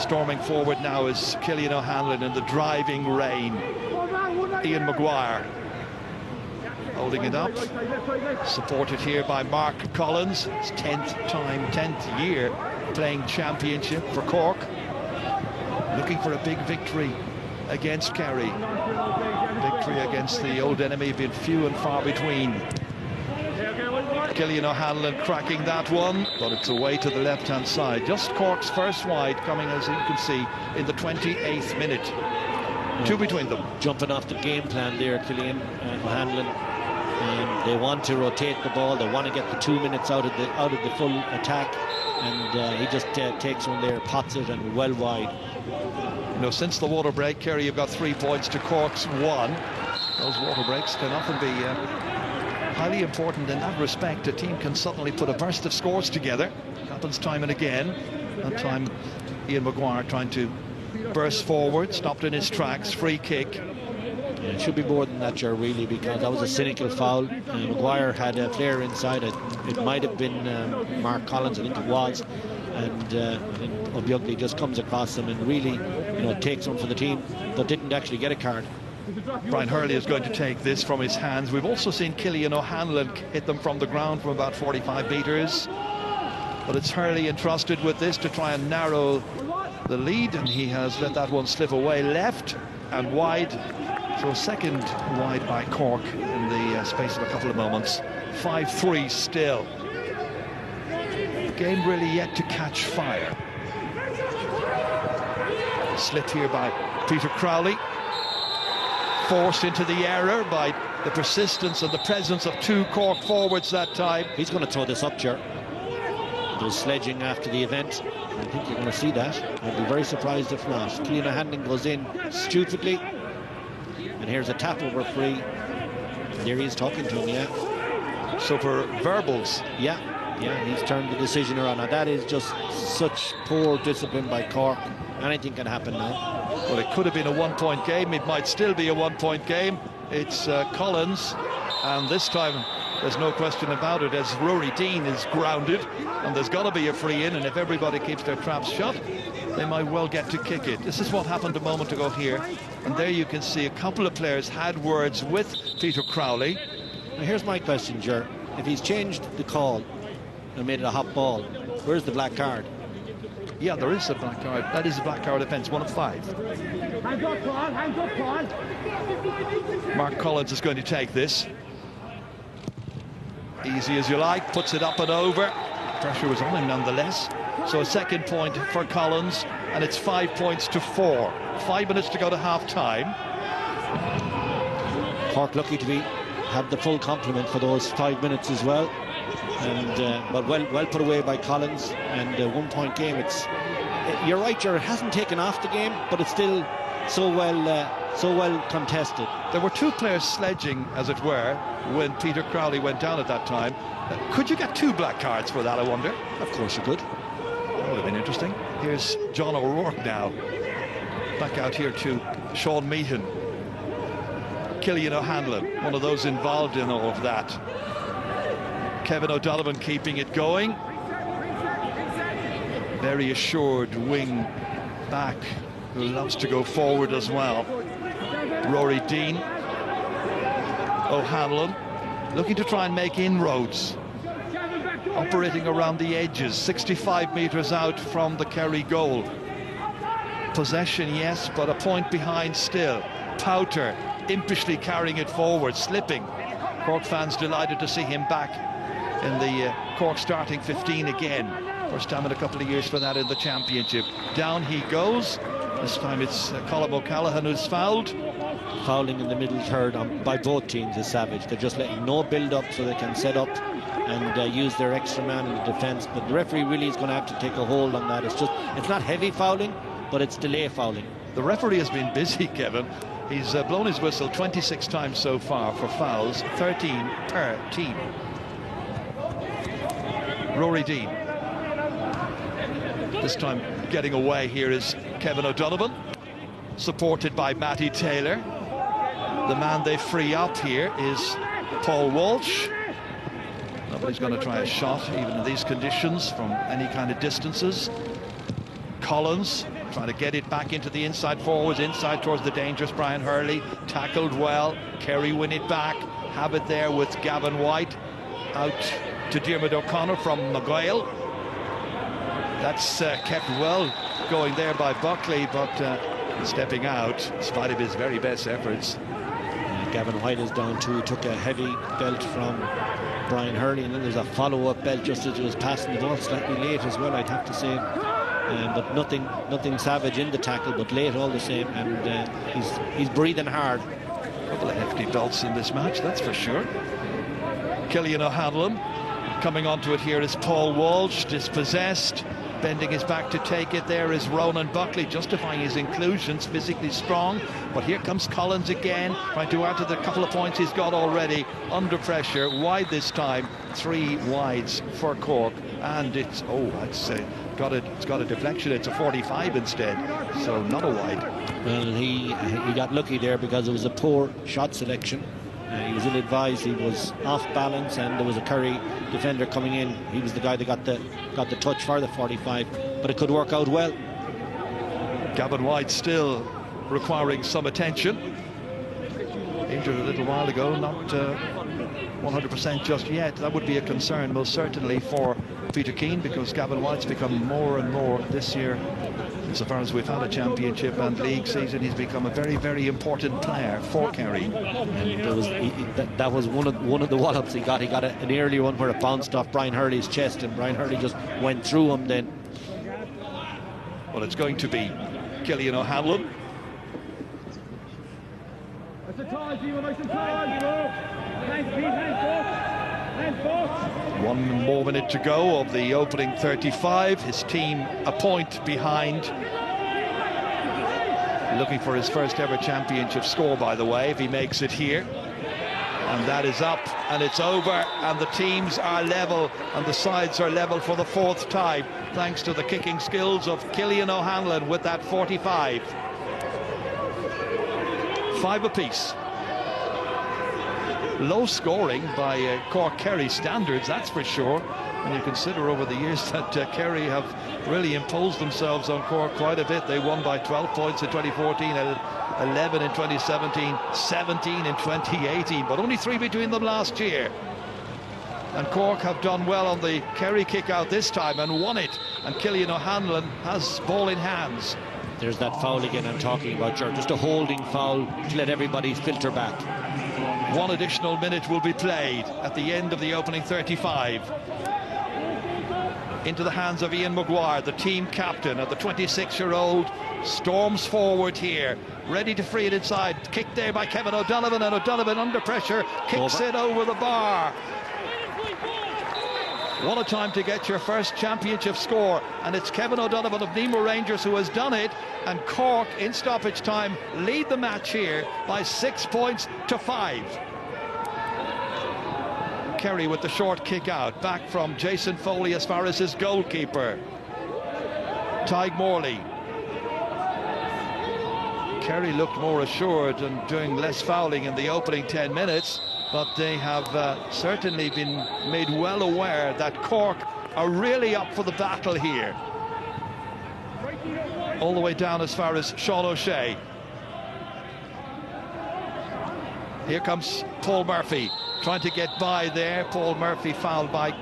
Storming forward now is Killian O'Hanlon in the driving rain. Ian Maguire holding it up, supported here by Mark Collins. His 10th year playing championship for Cork, looking for a big victory against Kerry. Victory against the old enemy being few and far between. Killian O'Hanlon cracking that one, but it's away to the left-hand side. Just Cork's first wide coming, as you can see, in the 28th minute. Two between them. Jumping off the game plan there, Killian O'Hanlon. They want to rotate the ball. They want to get the 2 minutes out of the full attack, and he just takes one there, pots it, and well wide. You know, since the water break, Kerry, you've got 3 points to Cork's 1. Those water breaks can often be highly important in that respect. A team can suddenly put a burst of scores together. Happens time and again. That time, Ian Maguire trying to burst forward, stopped in his tracks, free kick. Yeah, it should be more than that, Ger, really, because that was a cynical foul. Maguire had a player inside. It might have been Mark Collins, I think it was. And Obiugli just comes across him and really, takes one for the team, but didn't actually get a card. Brian Hurley is going to take this from his hands. We've also seen Killian O'Hanlon hit them from the ground from about 45 metres. But it's Hurley entrusted with this to try and narrow the lead, and he has let that one slip away left and wide. So a second wide by Cork in the space of a couple of moments. 5-3 still. The game really yet to catch fire. Slit here by Peter Crowley. Forced into the error by the persistence and the presence of 2 Cork forwards that time. He's going to throw this up, Ger. There was sledging after the event. I think you're going to see that. I'd be very surprised if not. Killian O'Hanlon goes in stupidly. And here's a tap over free. And there he is talking to him, yeah. So for verbals. Yeah, he's turned the decision around. Now that is just such poor discipline by Cork. Anything can happen now. Well, it could have been a 1-point game. It might still be a 1-point game. It's Collins, and this time there's no question about it, as Rory Dean is grounded, and there's got to be a free in, and if everybody keeps their traps shut, they might well get to kick it. This is what happened a moment ago here, and there you can see a couple of players had words with Peter Crowley. Now here's my question, Ger. If he's changed the call and made it a hot ball, where's the black card? Yeah, there is a black card. That is a black card offence, 1 of 5. Hands up, Paul, hands up, Paul. Mark Collins is going to take this. Easy as you like, puts it up and over. Pressure was on him nonetheless. So a second point for Collins, and it's 5 points to 4. 5 minutes to go to half-time. Cork lucky to have the full complement for those 5 minutes as well. And but well put away by Collins, and 1-point game. You're right, Ger, it hasn't taken off the game, but it's still so well contested. There were 2 players sledging, as it were, when Peter Crowley went down at that time. Could you get 2 black cards for that, I wonder? Of course you could. That would have been interesting. Here's John O'Rourke now. Back out here to Sean Meehan. Killian O'Hanlon, one of those involved in all of that. Kevin O'Donovan keeping it going. Very assured wing back who loves to go forward as well. Rory Dean. O'Hanlon looking to try and make inroads. Operating around the edges, 65 metres out from the Kerry goal. Possession, yes, but a point behind still. Powter impishly carrying it forward, slipping. Cork fans delighted to see him back in the Cork starting 15 again. First time in a couple of years for that in the championship. Down he goes. This time it's Colm O'Callaghan who's fouled. Fouling in the middle third by both teams is savage. They're just letting no build-up so they can set up and use their extra man in the defence. But the referee really is going to have to take a hold on that. It's not heavy fouling, but it's delay fouling. The referee has been busy, Kevin. He's blown his whistle 26 times so far for fouls, 13 per team. Rory Dean. This time getting away here is Kevin O'Donovan, supported by Matty Taylor. The man they free up here is Paul Walsh. Nobody's going to try a shot, even in these conditions, from any kind of distances. Collins trying to get it back into the inside forwards, inside towards the dangerous Brian Hurley. Tackled well. Kerry win it back. Have it there with Gavin White. Out to Diarmuid O'Connor from McGuile. That's kept well going there by Buckley, but stepping out in spite of his very best efforts. Gavin White is down too. He took a heavy belt from Brian Hurley, and then there's a follow-up belt just as it was passing the ball slightly late as well, I'd have to say. But nothing savage in the tackle, but late all the same, and he's breathing hard. A couple of hefty belts in this match, that's for sure. Killian O'Hanlon. Coming onto it here is Paul Walsh, dispossessed. Bending his back to take it there is Ronan Buckley, justifying his inclusions, physically strong. But here comes Collins again, trying to add to the couple of points he's got already. Under pressure, wide this time, 3 wides for Cork. And it's got a deflection. It's a 45 instead, so not a wide. Well, he got lucky there because it was a poor shot selection. He was ill-advised, he was off balance, and there was a Kerry defender coming in. He was the guy that got the touch for the 45, but it could work out well. Gavin White still requiring some attention. Injured a little while ago, not 100% just yet. That would be a concern most certainly for Peter Keane, because Gavin White's become more and more this year. So far as we've had a championship and league season, he's become a very, very important player for Kerry. And that was one of the wallops he got. He got an early one where it bounced off Brian Hurley's chest, and Brian Hurley just went through him then. Well, it's going to be Killian O'Hanlon. One more minute to go of the opening 35. His team a point behind. Looking for his first ever championship score, by the way, if he makes it here. And that is up, and it's over, and the teams are level, and the sides are level for the 4th time, thanks to the kicking skills of Killian O'Hanlon with that 45. 5 apiece. Low scoring by Cork Kerry standards, that's for sure. When you consider over the years that Kerry have really imposed themselves on Cork quite a bit. They won by 12 points in 2014, 11 in 2017, 17 in 2018, but only 3 between them last year. And Cork have done well on the Kerry kick out this time and won it. And Killian O'Hanlon has ball in hands. There's that foul again I'm talking about, Ger. Just a holding foul to let everybody filter back. 1 additional minute will be played at the end of the opening 35. Into the hands of Ian Maguire, the team captain, of the 26-year-old, storms forward here, ready to free it inside. Kick there by Kevin O'Donovan, and O'Donovan under pressure kicks it over the bar. What a time to get your first championship score, and it's Kevin O'Donovan of Nemo Rangers who has done it, and Cork in stoppage time lead the match here by 6 points to 5. Kerry with the short kick out, back from Jason Foley as far as his goalkeeper, Tyg Morley. Kerry looked more assured and doing less fouling in the opening 10 minutes, but they have certainly been made well aware that Cork are really up for the battle here. All the way down as far as Sean O'Shea. Here comes Paul Murphy, trying to get by there. Paul Murphy fouled by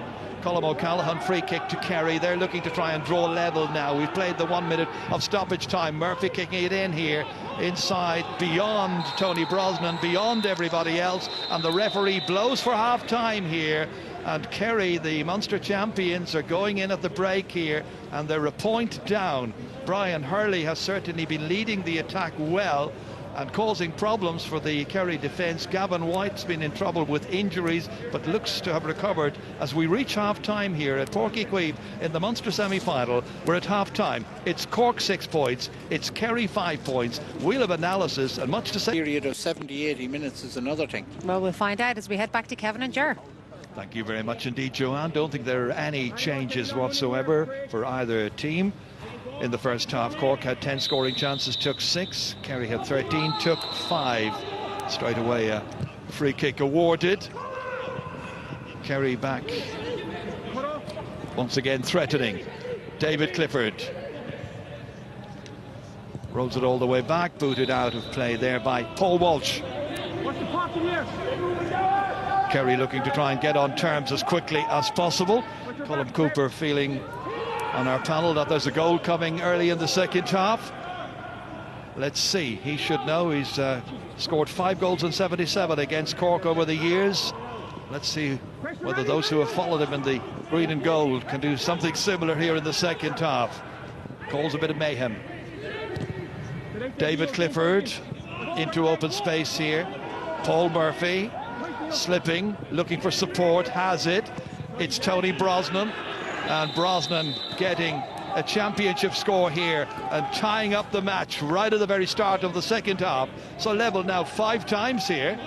Colm O'Callaghan. Free kick to Kerry. They're looking to try and draw level now. We've played the 1 minute of stoppage time. Murphy kicking it in here, inside, beyond Tony Brosnan, beyond everybody else, and the referee blows for half-time here. And Kerry, the Munster champions, are going in at the break here, and they're a point down. Brian Hurley has certainly been leading the attack well and causing problems for the Kerry defence. Gavin White's been in trouble with injuries, but looks to have recovered as we reach half-time here at Páirc Uí Chaoimh in the Munster semi-final. We're at half-time. It's Cork 6 points, it's Kerry 5 points. We'll have analysis and much to say. A period of 70-80 minutes is another thing. Well, we'll find out as we head back to Kevin and Ger. Thank you very much indeed, Joanne. Don't think there are any changes whatsoever for either team. In the first half, Cork had 10 scoring chances, took 6. Kerry had 13, took 5. Straight away, a free kick awarded. Kerry back once again threatening. David Clifford rolls it all the way back, booted out of play there by Paul Walsh. Kerry looking to try and get on terms as quickly as possible. Colm Cooper feeling on our panel that there's a goal coming early in the second half. Let's see, he should know. He's scored 5 goals and 77 against Cork over the years. Let's see whether those who have followed him in the green and gold can do something similar here in the second half. Calls a bit of mayhem. David Clifford into open space here. Paul Murphy slipping, looking for support, has it. It's Tony Brosnan, and Brosnan getting a championship score here and tying up the match right at the very start of the second half. So level now 5 times here.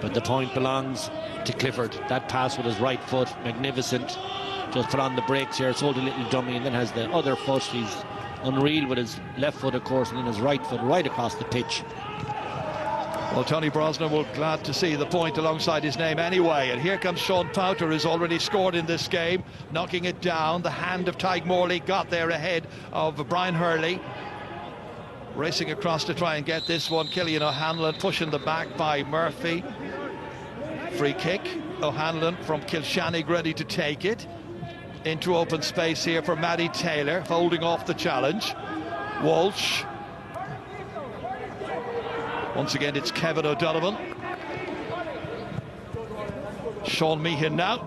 But the point belongs to Clifford. That pass with his right foot, magnificent. Just put on the brakes here, sold a little dummy, and then has the other foot. He's unreal with his left foot, of course, and then his right foot right across the pitch. Well, Tony Brosnan will glad to see the point alongside his name anyway. And here comes Sean Powter, who's already scored in this game, knocking it down. The hand of Tyke Morley got there ahead of Brian Hurley. Racing across to try and get this one. Killian O'Hanlon pushing the back by Murphy. Free kick. O'Hanlon from Kilshannig ready to take it. Into open space here for Maddie Taylor, holding off the challenge. Walsh. Once again, it's Kevin O'Donovan. Sean Meehan now,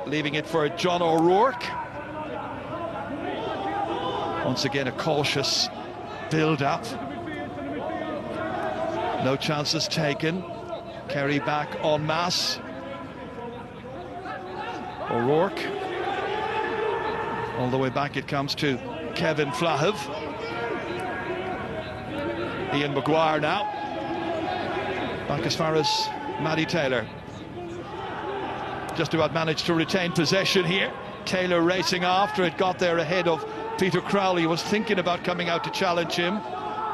leaving it for John O'Rourke. Once again, a cautious build-up. No chances taken. Kerry back en masse. O'Rourke. All the way back it comes to Kevin Flahiv. Ian Maguire now. Back as far as Maddie Taylor. Just about managed to retain possession here. Taylor racing after it, got there ahead of Peter Crowley, was thinking about coming out to challenge him.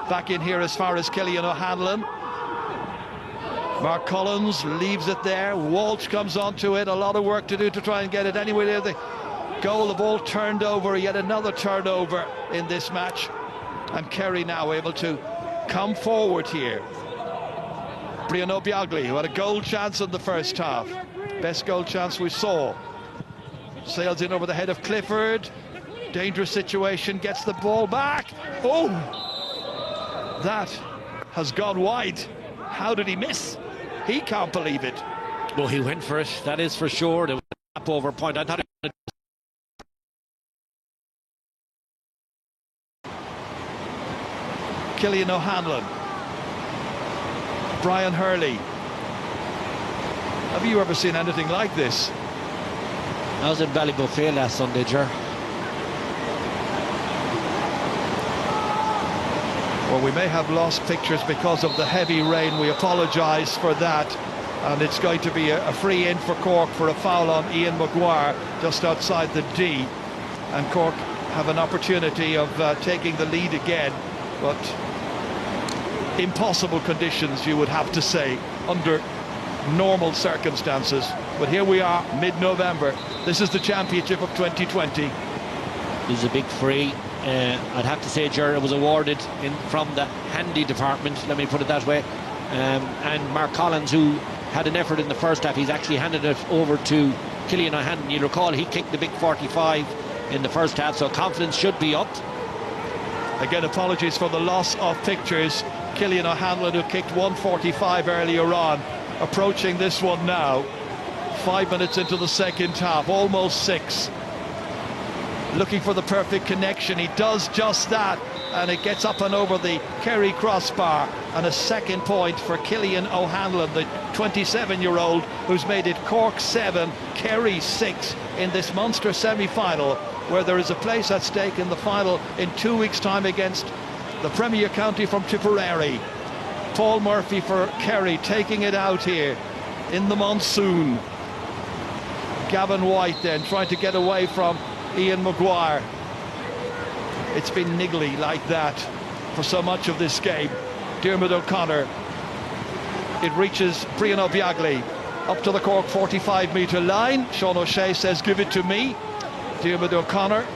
Back in here as far as Killian O'Hanlon. Mark Collins leaves it there. Walsh comes onto it. A lot of work to do to try and get it anyway there. The goal, the ball turned over. Yet another turnover in this match. And Kerry now able to come forward here. Brian O'Biagli, who had a goal chance in the first half. Best goal chance we saw. Sails in over the head of Clifford. Dangerous situation, gets the ball back. Oh! That has gone wide. How did he miss? He can't believe it. Well, he went for it, that is for sure. There was a tap over point. I thought he Killian O'Hanlon. Brian Hurley. Have you ever seen anything like this? I was in Ballybofey last Sunday, Ger. Well, we may have lost pictures because of the heavy rain. We apologise for that. And it's going to be a free in for Cork for a foul on Ian Maguire just outside the D. And Cork have an opportunity of taking the lead again. But impossible conditions, you would have to say, under normal circumstances. But here we are, mid-November. This is the championship of 2020. This is a big free. I'd have to say, Ger, it was awarded from the handy department, let me put it that way. And Mark Collins, who had an effort in the first half, he's actually handed it over to Killian O'Hanlon. You'll recall he kicked the big 45 in the first half, so confidence should be up. Again, apologies for the loss of pictures. Killian O'Hanlon, who kicked 145 earlier on, approaching this one now. 5 minutes into the second half, almost 6. Looking for the perfect connection. He does just that, and it gets up and over the Kerry crossbar. And a second point for Killian O'Hanlon, the 27-year-old who's made it Cork 7, Kerry 6 in this Munster semi-final, where there is a place at stake in the final in 2 weeks' time against the Premier County from Tipperary. Paul Murphy for Kerry taking it out here in the monsoon. Gavin White then trying to get away from Ian Maguire. It's been niggly like that for so much of this game. Diarmuid O'Connor. It reaches Brian O'Biagli up to the Cork 45-metre line. Sean O'Shea says, give it to me. Diarmuid O'Connor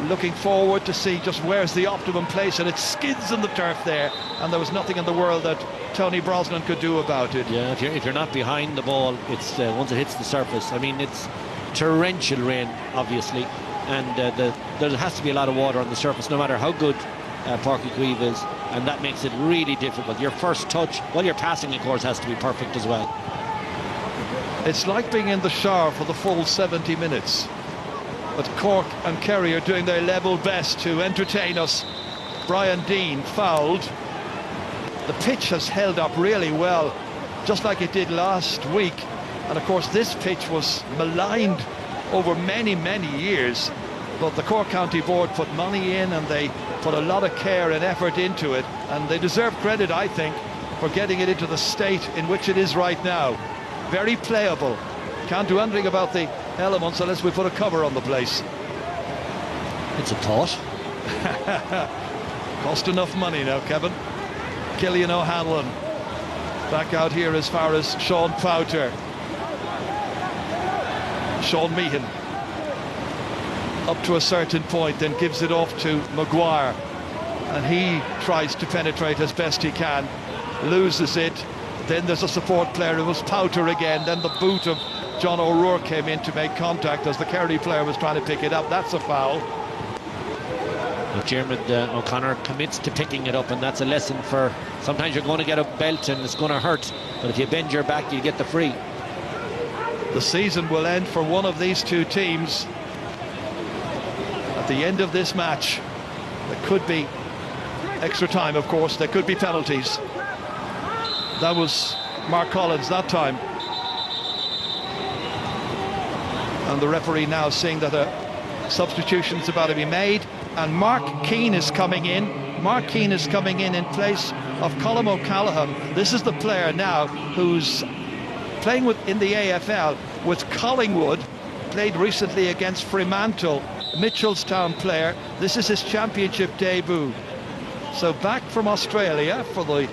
looking forward to see just where's the optimum place, and it skids in the turf there, and there was nothing in the world that Tony Brosnan could do about it. Yeah, if you're not behind the ball, it's once it hits the surface. I mean, it's torrential rain, obviously, and there has to be a lot of water on the surface, no matter how good Porky is, and that makes it really difficult. Your first touch, well, your passing, of course, has to be perfect as well. It's like being in the shower for the full 70 minutes. But Cork and Kerry are doing their level best to entertain us. Brian Deane fouled. The pitch has held up really well, just like it did last week. And of course this pitch was maligned over many, many years. But the Cork County Board put money in and they put a lot of care and effort into it. And they deserve credit, I think, for getting it into the state in which it is right now. Very playable. Can't do anything about the elements unless we put a cover on the place. It's a thought. Cost enough money now, Kevin. Killian O'Hanlon back out here as far as Sean Powter. Sean Meehan up to a certain point, then gives it off to Maguire, and he tries to penetrate as best he can, loses it. Then there's a support player. It was Powter again. Then the boot of John O'Rourke came in to make contact as the Kerry player was trying to pick it up. That's a foul. But Diarmuid O'Connor commits to picking it up, and that's a lesson for sometimes you're going to get a belt and it's going to hurt, but if you bend your back you get the free. The season will end for one of these two teams at the end of this match. There could be extra time, of course. There could be penalties. That was Mark Collins that time, and the referee now seeing that a substitution is about to be made, and Mark Keane is coming in. Mark Keane is coming in place of Colm O'Callaghan. This is the player now who's playing in the AFL with Collingwood, played recently against Fremantle, Mitchelstown player. This is his championship debut. So back from Australia for the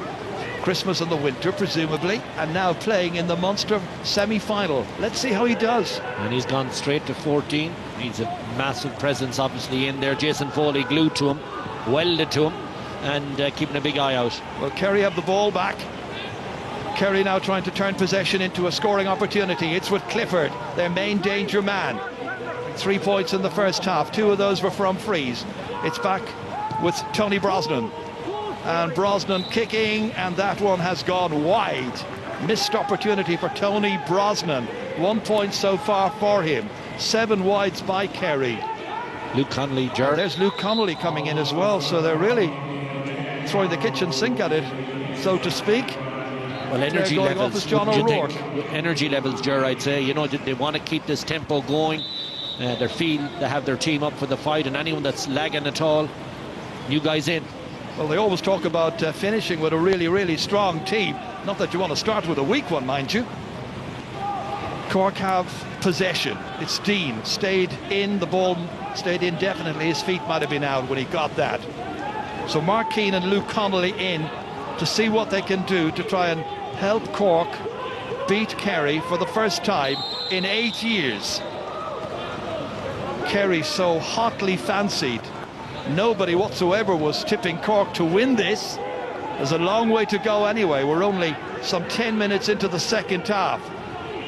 Christmas and the winter, presumably, and now playing in the Munster semi-final. Let's see how he does. And he's gone straight to 14. He's a massive presence, obviously, in there. Jason Foley glued to him, welded to him, and keeping a big eye out. Well, Kerry have the ball back. Kerry now trying to turn possession into a scoring opportunity. It's with Clifford, their main danger man. 3 points in the first half. 2 of those were from frees. It's back with Tony Brosnan. And Brosnan kicking, and that one has gone wide. Missed opportunity for Tony Brosnan. 1 point so far for him. 7 wides by Kerry. Luke Connolly, Ger. There's Luke Connolly coming in as well, so they're really throwing the kitchen sink at it, so to speak. Well, energy going levels, off as John O'Rourke. Energy levels, Ger, I'd say. You know, they want to keep this tempo going. They have their team up for the fight, and anyone that's lagging at all, new guys in. Well, they always talk about finishing with a really, really strong team. Not that you want to start with a weak one, mind you. Cork have possession. It's Deane, stayed in, the ball stayed in definitely. His feet might have been out when he got that. So Mark Keane and Luke Connolly in to see what they can do to try and help Cork beat Kerry for the first time in 8 years. Kerry so hotly fancied. Nobody whatsoever was tipping Cork to win this. There's a long way to go anyway. We're only some 10 minutes into the second half,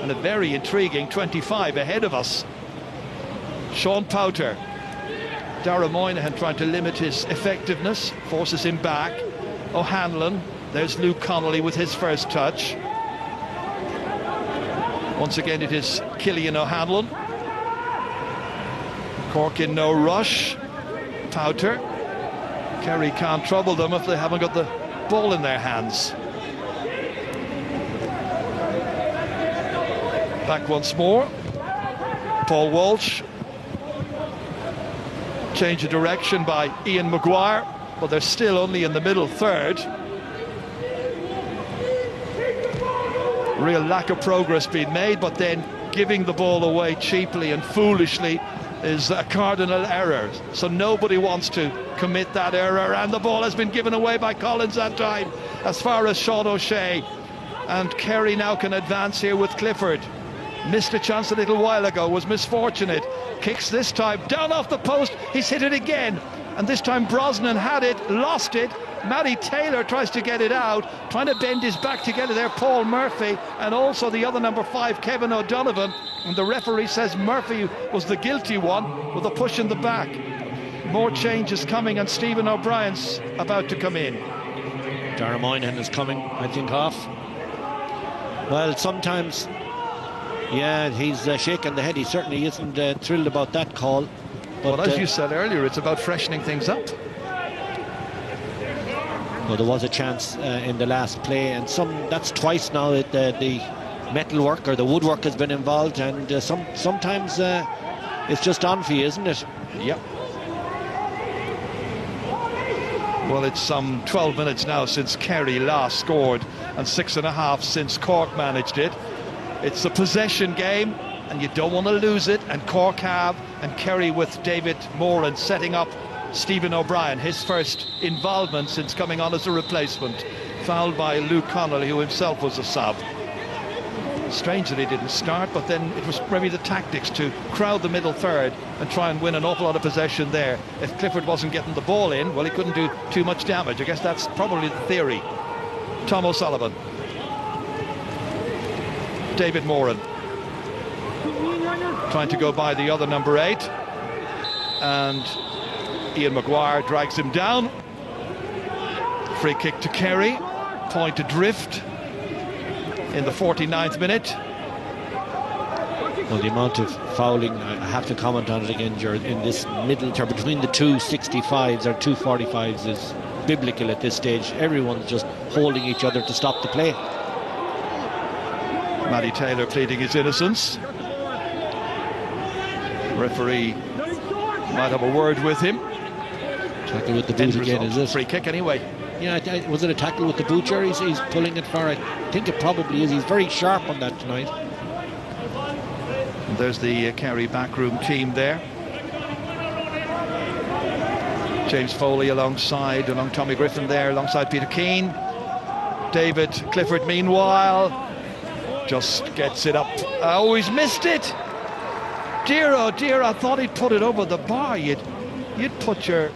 and a very intriguing 25 ahead of us. Sean Powter. Dara Moynihan trying to limit his effectiveness, forces him back. O'Hanlon. There's Luke Connolly with his first touch. Once again it is Killian O'Hanlon. Cork in no rush. Powter. Kerry can't trouble them if they haven't got the ball in their hands. Back once more. Paul Walsh. Change of direction by Ian Maguire, but they're still only in the middle third. Real lack of progress being made, but then giving the ball away cheaply and foolishly is a cardinal error. So nobody wants to commit that error, and the ball has been given away by Collins that time as far as Sean O'Shea. And Kerry now can advance here with Clifford. Missed a chance a little while ago, was misfortunate. Kicks this time down off the post. He's hit it again, and this time Brosnan had it, lost it. Matty Taylor tries to get it out, trying to bend his back together there, Paul Murphy, and also the other number 5, Kevin O'Donovan. And the referee says Murphy was the guilty one with a push in the back. More changes coming, and Stephen O'Brien's about to come in. Dara Moynihan is coming, I think, off. Well, sometimes, yeah, he's shaking the head. He certainly isn't thrilled about that call. But well, as you said earlier, it's about freshening things up. Well, there was a chance in the last play, and that's twice now that the metalwork or the woodwork has been involved, and sometimes it's just on for you, isn't it? Yep. Well, it's some 12 minutes now since Kerry last scored, and 6.5 since Cork managed it. It's a possession game, and you don't want to lose it, and Cork have, and Kerry with David Moran setting up Stephen O'Brien, his first involvement since coming on as a replacement, fouled by Luke Connolly, who himself was a sub. Strange that he didn't start, but then it was maybe the tactics to crowd the middle third and try and win an awful lot of possession there. If Clifford wasn't getting the ball in, well, he couldn't do too much damage. I guess that's probably the theory. Tom O'Sullivan. David Moran trying to go by the other number 8, and Ian Maguire drags him down. Free kick to Kerry, point adrift in the 49th minute. Well, the amount of fouling, I have to comment on it again, in this middle term between the two 65s or 245s is biblical at this stage. Everyone's just holding each other to stop the play. Matty Taylor pleading his innocence. Referee might have a word with him. Tackle with the boot again, is it? Free kick anyway. Yeah, was it a tackle with the boot, Jerry? He's pulling it far. I think it probably is. He's very sharp on that tonight. And there's the Kerry backroom team there. James Foley along Tommy Griffin there, alongside Peter Keane. David Clifford, meanwhile, just gets it up. Oh, he's missed it. Dear, oh dear, I thought he'd put it over the bar. You'd put your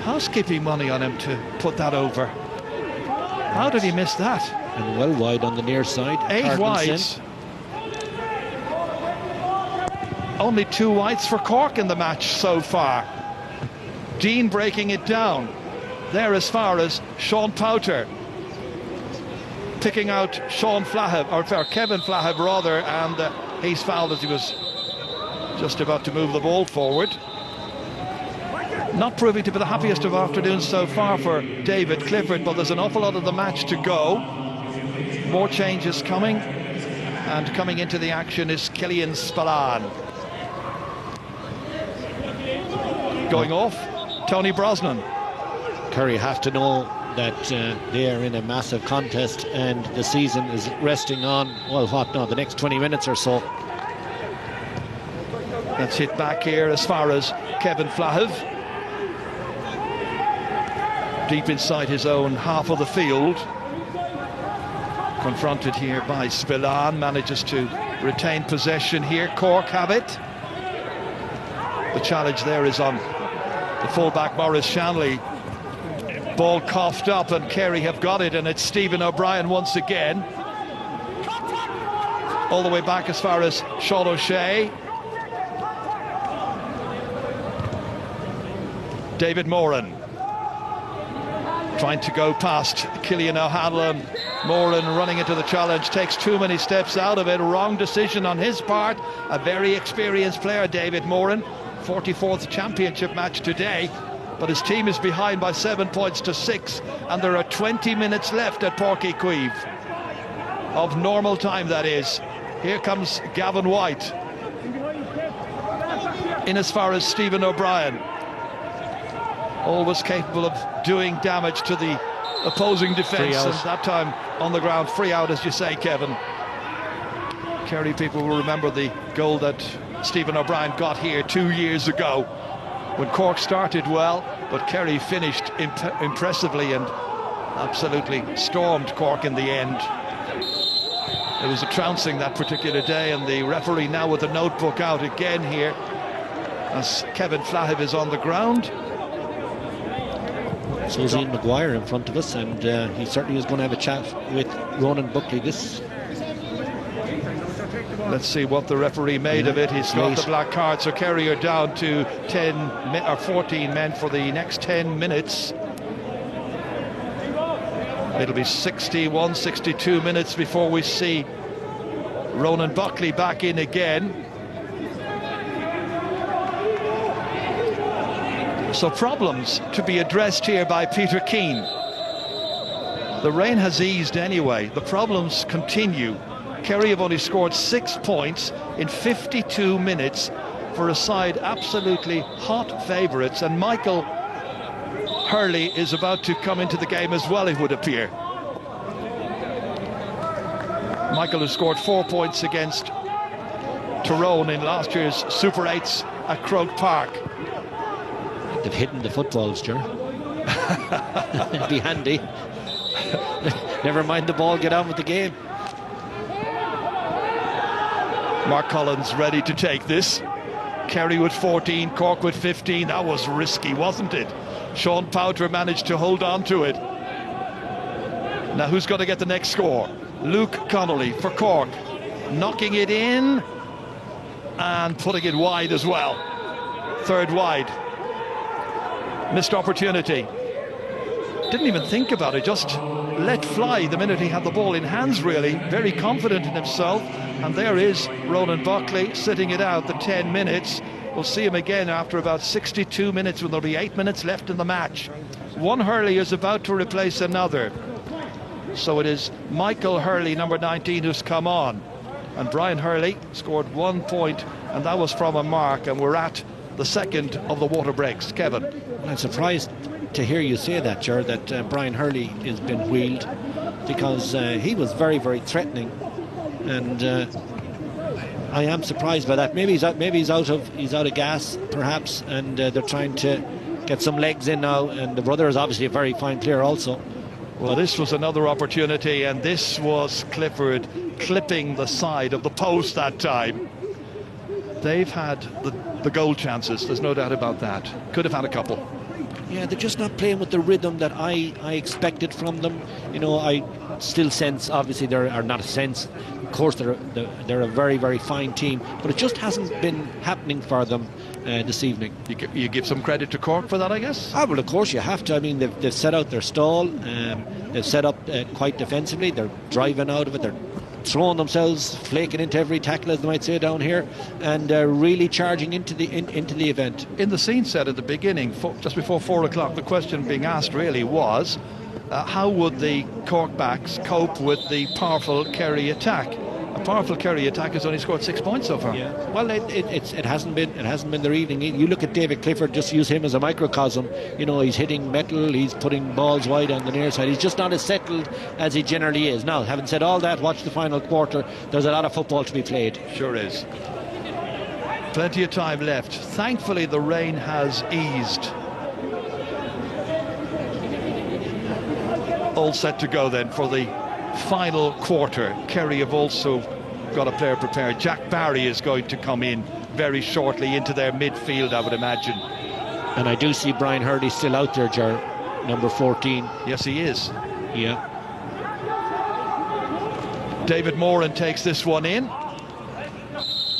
housekeeping money on him to put that over. How did he miss that? And well wide on the near side. 8 wides. Only 2 wides for Cork in the match so far. Dean breaking it down. There as far as Sean Powter. Picking out Kevin Flahiv rather, and he's fouled as he was just about to move the ball forward. Not proving to be the happiest of afternoons so far for David Clifford, but there's an awful lot of the match to go. More changes coming, and coming into the action is Killian Spillane. Going off, Tony Brosnan. Kerry have to know that they are in a massive contest, and the season is resting on, well, the next 20 minutes or so. That's hit back here as far as Kevin Flahiv. Deep inside his own half of the field. Confronted here by Spillane, manages to retain possession here. Cork have it. The challenge there is on the fullback Maurice Shanley. Ball coughed up, and Kerry have got it, and it's Stephen O'Brien once again. All the way back as far as Sean O'Shea. David Moran trying to go past Killian O'Hanlon. Moran running into the challenge, takes too many steps out of it. Wrong decision on his part. A very experienced player, David Moran. 44th championship match today, but his team is behind by 7 points to 6, and there are 20 minutes left at Páirc Uí Chaoimh of normal time, that is. Here comes Gavin White in as far as Stephen O'Brien, always capable of doing damage to the opposing defence, and that time on the ground. Free out, as you say, Kevin. Kerry people will remember the goal that Stephen O'Brien got here 2 years ago when Cork started well, but Kerry finished impressively and absolutely stormed Cork in the end. It was a trouncing that particular day, and the referee now with the notebook out again here as Kevin Flahiv is on the ground. So is Ian Maguire in front of us, and he certainly is going to have a chat with Ronan Buckley. This Let's see what the referee made of it. He's got the black card, so Kerry are down to 14 men for the next 10 minutes. It'll be 61, 62 minutes before we see Ronan Buckley back in again. So problems to be addressed here by Peter Keane. The rain has eased anyway. The problems continue. Kerry have only scored 6 points in 52 minutes for a side absolutely hot favourites, and Michael Hurley is about to come into the game as well, it would appear. Michael, who scored 4 points against Tyrone in last year's Super 8s at Croke Park. They've hidden the footballs, Ger. It'd be handy. Never mind the ball, get on with the game. Mark Collins ready to take this. Kerry with 14, Cork with 15. That was risky, wasn't it? Sean Powter managed to hold on to it. Now who's going to get the next score? Luke Connolly for Cork, knocking it in and putting it wide as well. Third wide. Missed opportunity. Didn't even think about it, just let fly the minute he had the ball in hands, really. Very confident in himself. And there is Ronan Buckley sitting it out the 10 minutes. We'll see him again after about 62 minutes when there'll be 8 minutes left in the match. One Hurley is about to replace another. So it is Michael Hurley, number 19, who's come on. And Brian Hurley scored 1 point, and that was from a mark. And we're at the second of the water breaks. Kevin. I'm surprised to hear you say that, Ger, that Brian Hurley has been wheeled, because he was very, very threatening. And I am surprised by that. Maybe he's out of gas, perhaps, and they're trying to get some legs in now. And the brother is obviously a very fine player also. Well, this was another opportunity, and this was Clifford clipping the side of the post that time. They've had the goal chances, there's no doubt about that. Could have had a couple. Yeah, they're just not playing with the rhythm that I expected from them. You know, I still sense, obviously, not a sense. Of course, they're a very, very fine team, but it just hasn't been happening for them this evening. You give some credit to Cork for that, I guess? Ah, well, of course you have to. I mean, they've set out their stall. They've set up quite defensively. They're driving out of it. They're throwing themselves, flaking into every tackle, as they might say down here, and really charging into the event. In the scene set at the beginning, just before 4 o'clock, the question being asked really was, how would the Cork backs cope with the powerful Kerry attack? A powerful Kerry attack has only scored 6 points so far. Yeah. Well, it hasn't been their evening. You look at David Clifford, just use him as a microcosm. You know, he's hitting metal, he's putting balls wide on the near side. He's just not as settled as he generally is. Now, having said all that, watch the final quarter. There's a lot of football to be played. Sure is. Plenty of time left. Thankfully, the rain has eased. All set to go then for the final quarter. Kerry have also got a player prepared. Jack Barry is going to come in very shortly into their midfield, I would imagine. And I do see Brian Hurley still out there, Ger, number 14. Yes, he is. Yeah. David Moran takes this one in.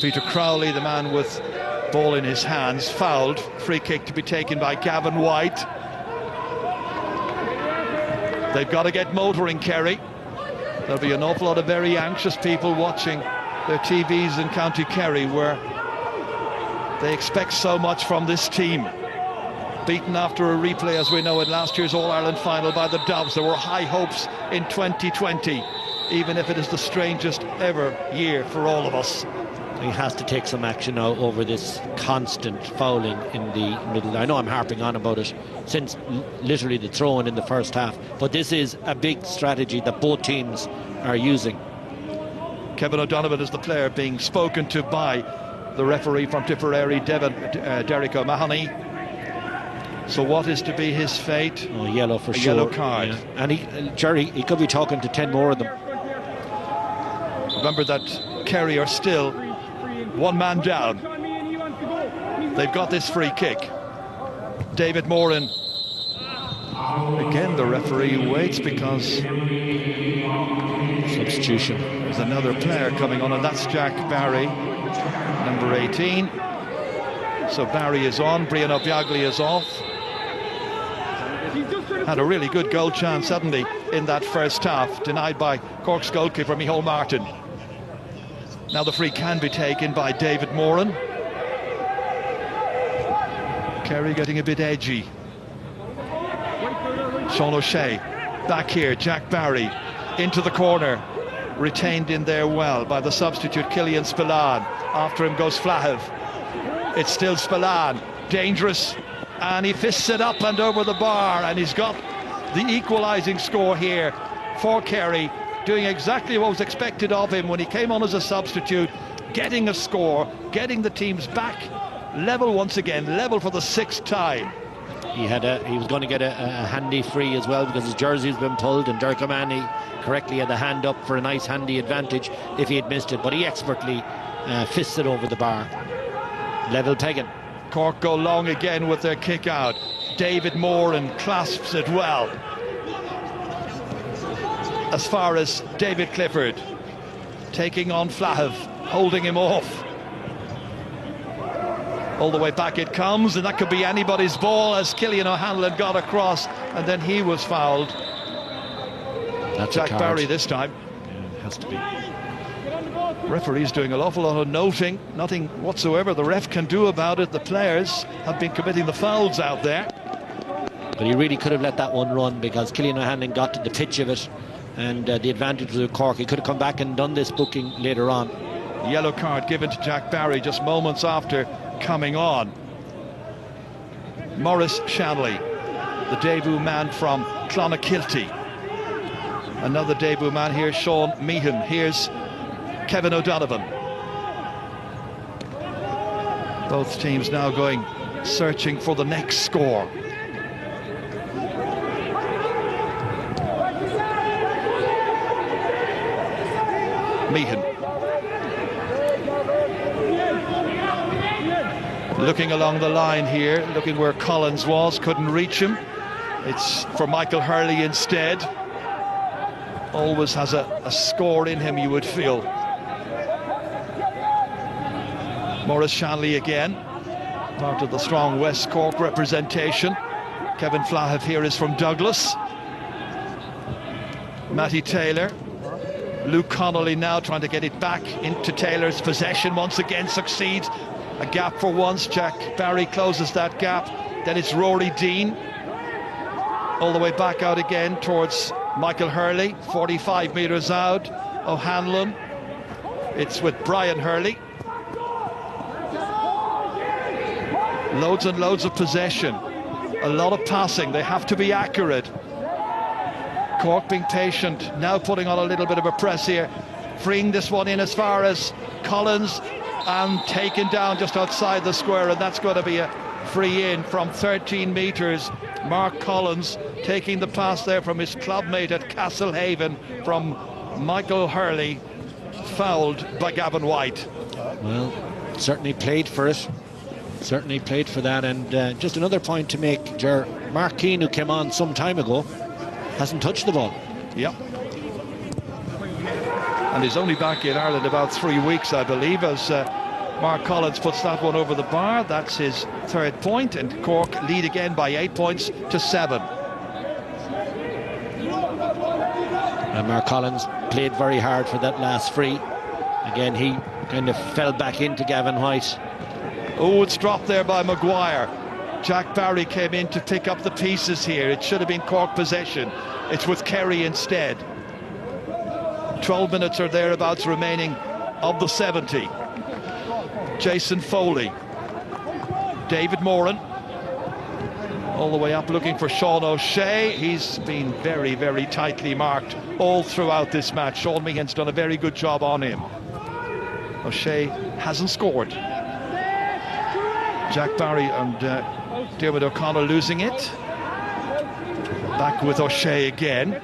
Peter Crowley, the man with ball in his hands, fouled. Free kick to be taken by Gavin White. They've got to get motoring, Kerry. There'll be an awful lot of very anxious people watching their TVs in County Kerry, where they expect so much from this team. Beaten after a replay, as we know, in last year's All-Ireland final by the Doves. There were high hopes in 2020, even if it is the strangest ever year for all of us. He has to take some action now over this constant fouling in the middle. I know I'm harping on about it since literally the throw-in in the first half, but this is a big strategy that both teams are using. Kevin O'Donovan is the player being spoken to by the referee from Tipperary, Derek O'Mahony. So what is to be his fate? Oh, yellow for sure. Yellow card. Yeah. And Jerry, he could be talking to 10 more of them. Remember that Kerry are still one man down. They've got this free kick. David Moran. Again, the referee waits because... Substitution. There's another player coming on, and that's Jack Barry, number 18. So Barry is on, Brian Obiagli is off. Had a really good goal chance suddenly in that first half, denied by Cork's goalkeeper Micheál Martin. Now the free can be taken by David Moran. Kerry getting a bit edgy. Sean O'Shea back here, Jack Barry into the corner, retained in there well by the substitute Killian Spillane. After him goes Flahiv. It's still Spillane, dangerous, and he fists it up and over the bar, and he's got the equalising score here for Kerry, doing exactly what was expected of him when he came on as a substitute, getting a score, getting the teams back level once again, level for the 6th time. He was going to get a handy free as well, because his jersey's been pulled, and Dirk O'Mahony correctly had a hand up for a nice handy advantage if he had missed it, but he expertly fisted over the bar. Level taken. Cork go long again with their kick out. David Moran clasps it well. As far as David Clifford taking on Flahiv, holding him off. All the way back it comes, and that could be anybody's ball as Killian O'Hanlon got across, and then he was fouled. That's Jack Barry this time. Yeah, it has to be. Referee's doing an awful lot of noting, nothing whatsoever the ref can do about it. The players have been committing the fouls out there. But he really could have let that one run, because Killian O'Hanlon got to the pitch of it, and the advantage was with Cork. He could have come back and done this booking later on. Yellow card given to Jack Barry just moments after coming on. Maurice Shanley, the debut man from Clonakilty. Another debut man here, Sean Meehan. Here's Kevin O'Donovan. Both teams now going searching for the next score. Meehan looking along the line here, looking where Collins was, couldn't reach him. It's for Michael Hurley instead. Always has a score in him, you would feel. Maurice Shanley again, part of the strong West Cork representation. Kevin Flahiv here is from Douglas. Matty Taylor. Luke Connolly now trying to get it back into Taylor's possession, once again succeeds. A gap for once, Jack Barry closes that gap. Then it's Rory Dean, all the way back out again towards Michael Hurley, 45 metres out. O'Hanlon, it's with Brian Hurley. Loads and loads of possession, a lot of passing, they have to be accurate. Cork being patient, now putting on a little bit of a press here, freeing this one in as far as Collins, and taken down just outside the square, and that's going to be a free in from 13 metres. Mark Collins taking the pass there from his clubmate at Castlehaven from Michael Hurley, fouled by Gavin White. Well, certainly played for it. Certainly played for that. And just another point to make, Mark Keane, who came on some time ago, hasn't touched the ball. Yep. And he's only back in Ireland about 3 weeks, I believe, as Mark Collins puts that one over the bar. That's his 3rd point, and Cork lead again by 8 points to 7. And Mark Collins played very hard for that last free. Again, he kind of fell back into Gavin White. Oh, it's dropped there by Maguire. Jack Barry came in to pick up the pieces here. It should have been Cork possession. It's with Kerry instead. 12 minutes or thereabouts remaining of the 70. Jason Foley, David Moran, all the way up looking for Sean O'Shea. He's been very, very tightly marked all throughout this match. Sean Meehan's done a very good job on him. O'Shea hasn't scored. Jack Barry and Dermot O'Connor losing it. Back with O'Shea again.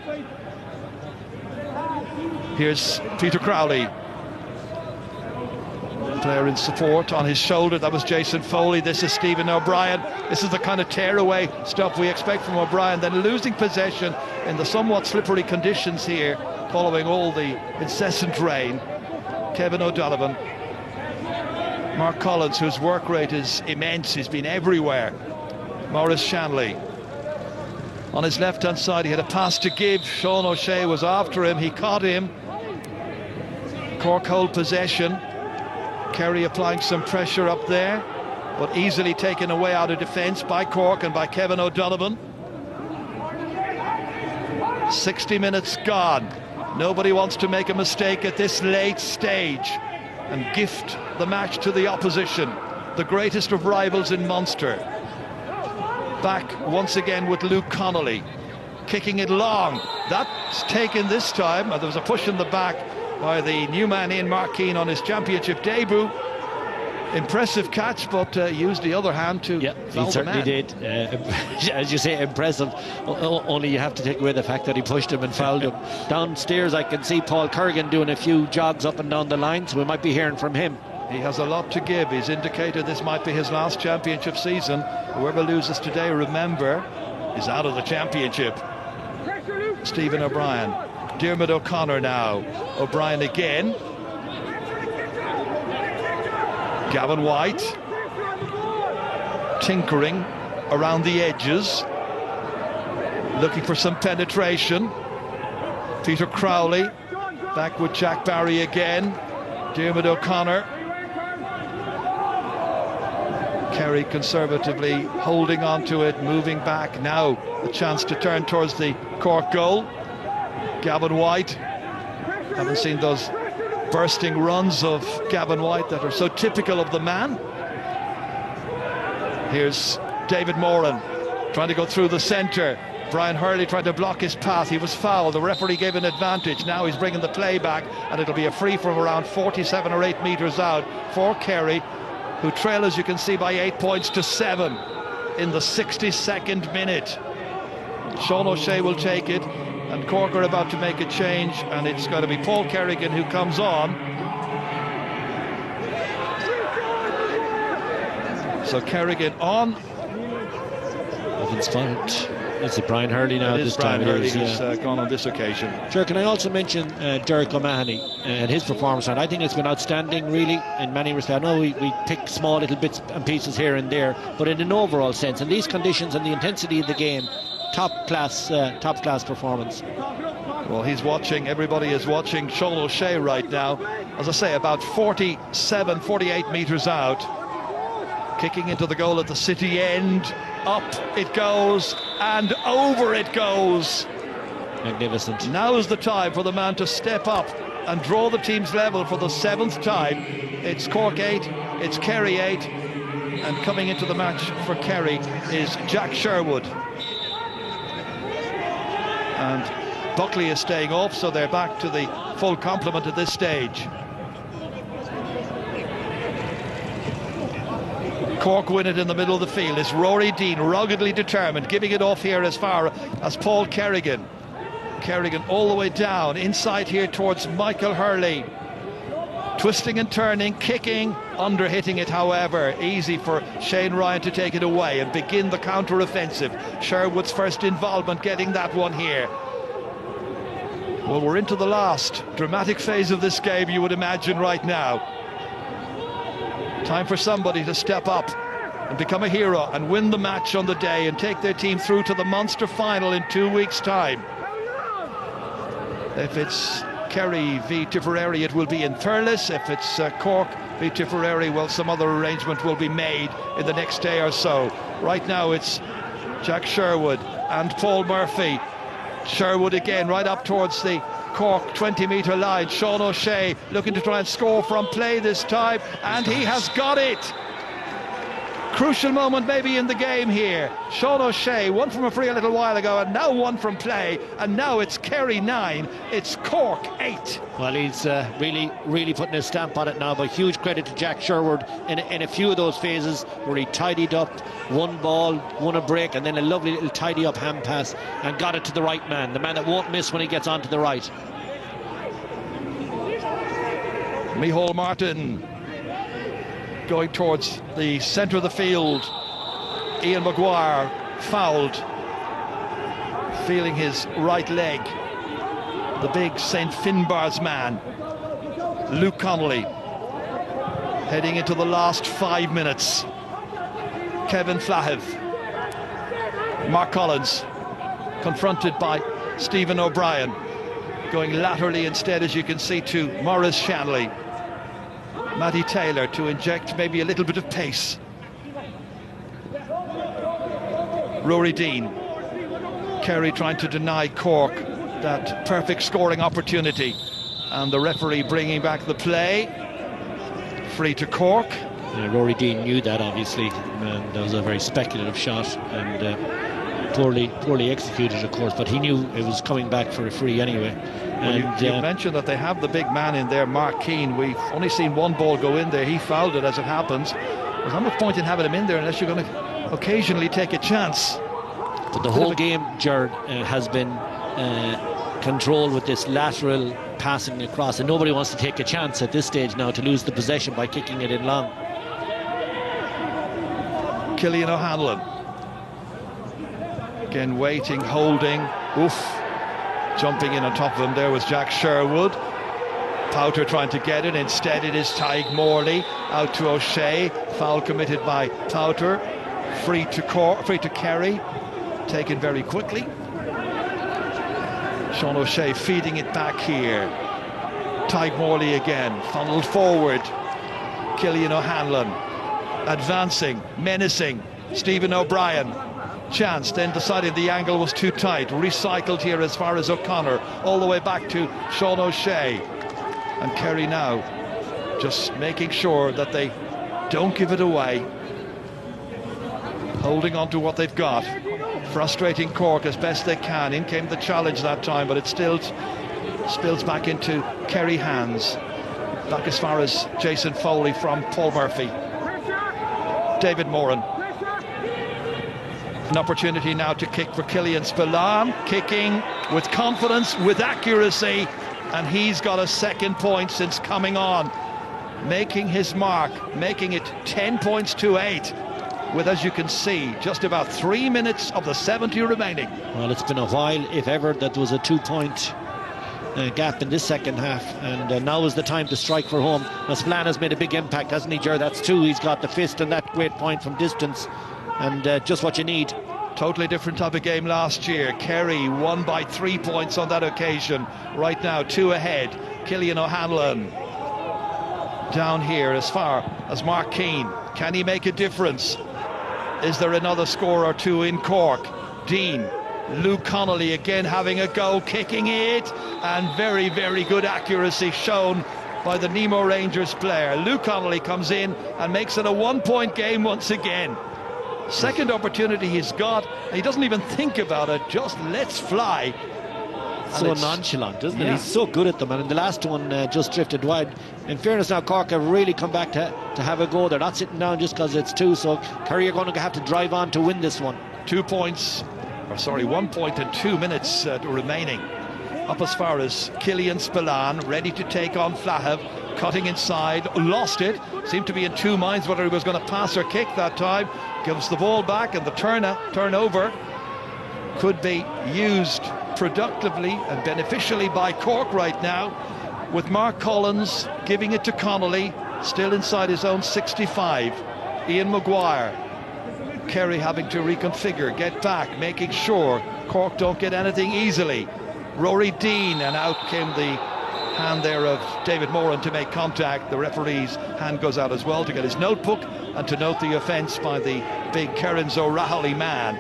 Here's Peter Crowley, player in support on his shoulder. That was Jason Foley. This is Stephen O'Brien. This is the kind of tear-away stuff we expect from O'Brien. Then losing possession in the somewhat slippery conditions here following all the incessant rain. Kevin O'Donovan. Mark Collins, whose work rate is immense, he's been everywhere. Maurice Shanley. On his left-hand side, he had a pass to give. Sean O'Shea was after him. He caught him. Cork hold possession. Kerry applying some pressure up there, but easily taken away out of defence by Cork and by Kevin O'Donovan. 60 minutes gone. Nobody wants to make a mistake at this late stage and gift the match to the opposition, the greatest of rivals in Munster. Back once again with Luke Connolly, kicking it long. That's taken this time. There was a push in the back by the new man in, Mark Keane, on his championship debut. Impressive catch, but used the other hand to foul he certainly the man. did. As you say, impressive. Only you have to take away the fact that he pushed him and fouled him. Downstairs, I can see Paul Kerrigan doing a few jogs up and down the line, so we might be hearing from him. He has a lot to give. He's indicated this might be his last championship season. Whoever loses today, remember, is out of the championship. Stephen O'Brien. Diarmuid O'Connor now. O'Brien again. Gavin White. Tinkering around the edges. Looking for some penetration. Peter Crowley. Back with Jack Barry again. Diarmuid O'Connor. Kerry conservatively holding on to it, moving back. Now a chance to turn towards the Cork goal. Gavin White. Haven't seen those bursting runs of Gavin White that are so typical of the man. Here's David Moran trying to go through the centre. Brian Hurley tried to block his path. He was fouled. The referee gave an advantage. Now he's bringing the play back, and it'll be a free from around 47 or 8 metres out for Kerry, who trail, as you can see, by 8 points to 7 in the 62nd minute. Sean O'Shea will take it, and Cork are about to make a change, and it's going to be Paul Kerrigan who comes on. So Kerrigan on. Nothing's fouled. Is it Brian Hurley now? It is Brian Hurley who's gone on this occasion. Sure, can I also mention Derek O'Mahony and his performance? And I think it's been outstanding, really, in many respects. I know we pick small little bits and pieces here and there, but in an overall sense, in these conditions and the intensity of the game, top class performance. Well, he's watching, everybody is watching Sean O'Shea right now. As I say, about 47, 48 metres out. Kicking into the goal at the City end. Up it goes, and over it goes. Magnificent. Now is the time for the man to step up and draw the team's level for the 7th time. It's Cork 8, it's Kerry 8, and coming into the match for Kerry is Jack Sherwood. And Buckley is staying off, so they're back to the full complement at this stage. Cork win it in the middle of the field. It's Rory Dean, ruggedly determined, giving it off here as far as Paul Kerrigan. Kerrigan all the way down, inside here towards Michael Hurley. Twisting and turning, kicking, under-hitting it, however. Easy for Shane Ryan to take it away and begin the counter-offensive. Sherwood's first involvement getting that one here. Well, we're into the last dramatic phase of this game, you would imagine, right now. Time for somebody to step up and become a hero and win the match on the day and take their team through to the Munster final in 2 weeks' time. If it's Kerry v Tipperary, it will be in Thurles. If it's Cork v Tipperary, well, some other arrangement will be made in the next day or so. Right now it's Jack Sherwood and Paul Murphy. Sherwood again right up towards the Cork 20-metre line. Sean O'Shea looking to try and score from play this time, and he has got it. Crucial moment maybe in the game here. Sean O'Shea, one from a free a little while ago, and now one from play, and now it's Kerry 9, it's Cork 8. Well, he's really putting his stamp on it now, but huge credit to Jack Sherwood in a few of those phases where he tidied up, one ball, won a break, and then a lovely little tidy up hand pass and got it to the right man, the man that won't miss when he gets onto the right. Micheál Martin going towards the centre of the field. Ian Maguire fouled, feeling his right leg. the big St. Finbarr's man, Luke Connolly, heading into the last 5 minutes. Kevin Flahiv, Mark Collins, confronted by Stephen O'Brien, going laterally instead, as you can see, to Maurice Shanley. Matty Taylor to inject maybe a little bit of pace. Rory Dean. Kerry trying to deny Cork that perfect scoring opportunity, and the referee bringing back the play. Free to Cork. Yeah, Rory Dean knew that, obviously, and that was a very speculative shot, and poorly executed, of course, but he knew it was coming back for a free anyway. Well, and you mentioned that they have the big man in there, Mark Keane. We've only seen one ball go in there. He fouled it, as it happens. There's not much point in having him in there unless you're going to occasionally take a chance. But the whole game, Gerard, has been controlled with this lateral passing across, and nobody wants to take a chance at this stage now to lose the possession by kicking it in long. Cillian O'Hanlon. Again, waiting, holding. Oof. Jumping in on top of him there was Jack Sherwood. Powter trying to get it. Instead it is Tadhg Morley. Out to O'Shea. Foul committed by Powter. Free to Kerry. Taken very quickly. Sean O'Shea feeding it back here. Tadhg Morley again. Funneled forward. Cillian O'Hanlon. Advancing. Menacing. Stephen O'Brien. Chance, then decided the angle was too tight. Recycled here as far as O'Connor, all the way back to Sean O'Shea. And Kerry now just making sure that they don't give it away, holding on to what they've got, frustrating Cork as best they can. In came the challenge that time, but it still spills back into Kerry hands, back as far as Jason Foley from Paul Murphy. David Moran. An opportunity now to kick for Killian Spillane, kicking with confidence, with accuracy, and he's got a second point since coming on, making his mark, making it 10 points to 8, with, as you can see, just about 3 minutes of the 70 remaining. Well, it's been a while, if ever, that there was a 2-point gap in this second half, and now is the time to strike for home. Spillane has made a big impact, hasn't he, Ger? That's 2. He's got the fist and that great point from distance, and just what you need. Totally different type of game last year. Kerry won by 3 points on that occasion. Right now 2 ahead. Cillian O'Hanlon down here as far as Mark Keane. Can he make a difference? Is there another score or two in Cork? Dean. Luke Connolly again having a go, kicking it, and very, very good accuracy shown by the Nemo Rangers player. Luke Connolly comes in and makes it a 1-point game once again. Second opportunity he's got, and he doesn't even think about it, just lets fly. So nonchalant, isn't it? He's so good at them, and in the last one just drifted wide. In fairness now, Cork have really come back to have a go. They're not sitting down just because it's 2, so Kerry are going to have to drive on to win this one. 1 point and 2 minutes remaining. Up as far as Cillian Spillane, ready to take on Flahiv, cutting inside, lost it, seemed to be in two minds whether he was going to pass or kick that time. Gives the ball back, and the turnover could be used productively and beneficially by Cork right now, with Mark Collins giving it to Connolly, still inside his own 65. Ian Maguire. Kerry having to reconfigure, get back, making sure Cork don't get anything easily. Rory Dean, and out came the hand there of David Moran to make contact. The referee's hand goes out as well to get his notebook and to note the offence by the big Kerrins O'Rahilly man.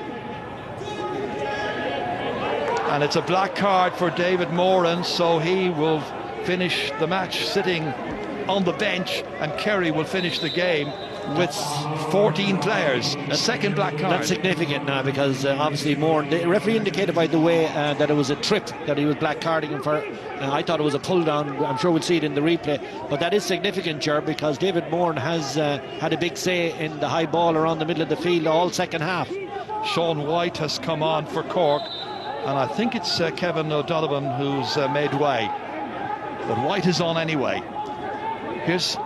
And it's a black card for David Moran, so he will finish the match sitting on the bench, and Kerry will finish the game with 14 players. A second black card. That's significant now, because obviously Moore, the referee indicated by the way that it was a trip that he was black carding him for. I thought it was a pull down. I'm sure we'll see it in the replay, but that is significant, Ger, because David Moore has had a big say in the high ball around the middle of the field all second half. Sean White has come on for Cork, and I think it's Kevin O'Donovan who's made way, but White is on anyway. Here's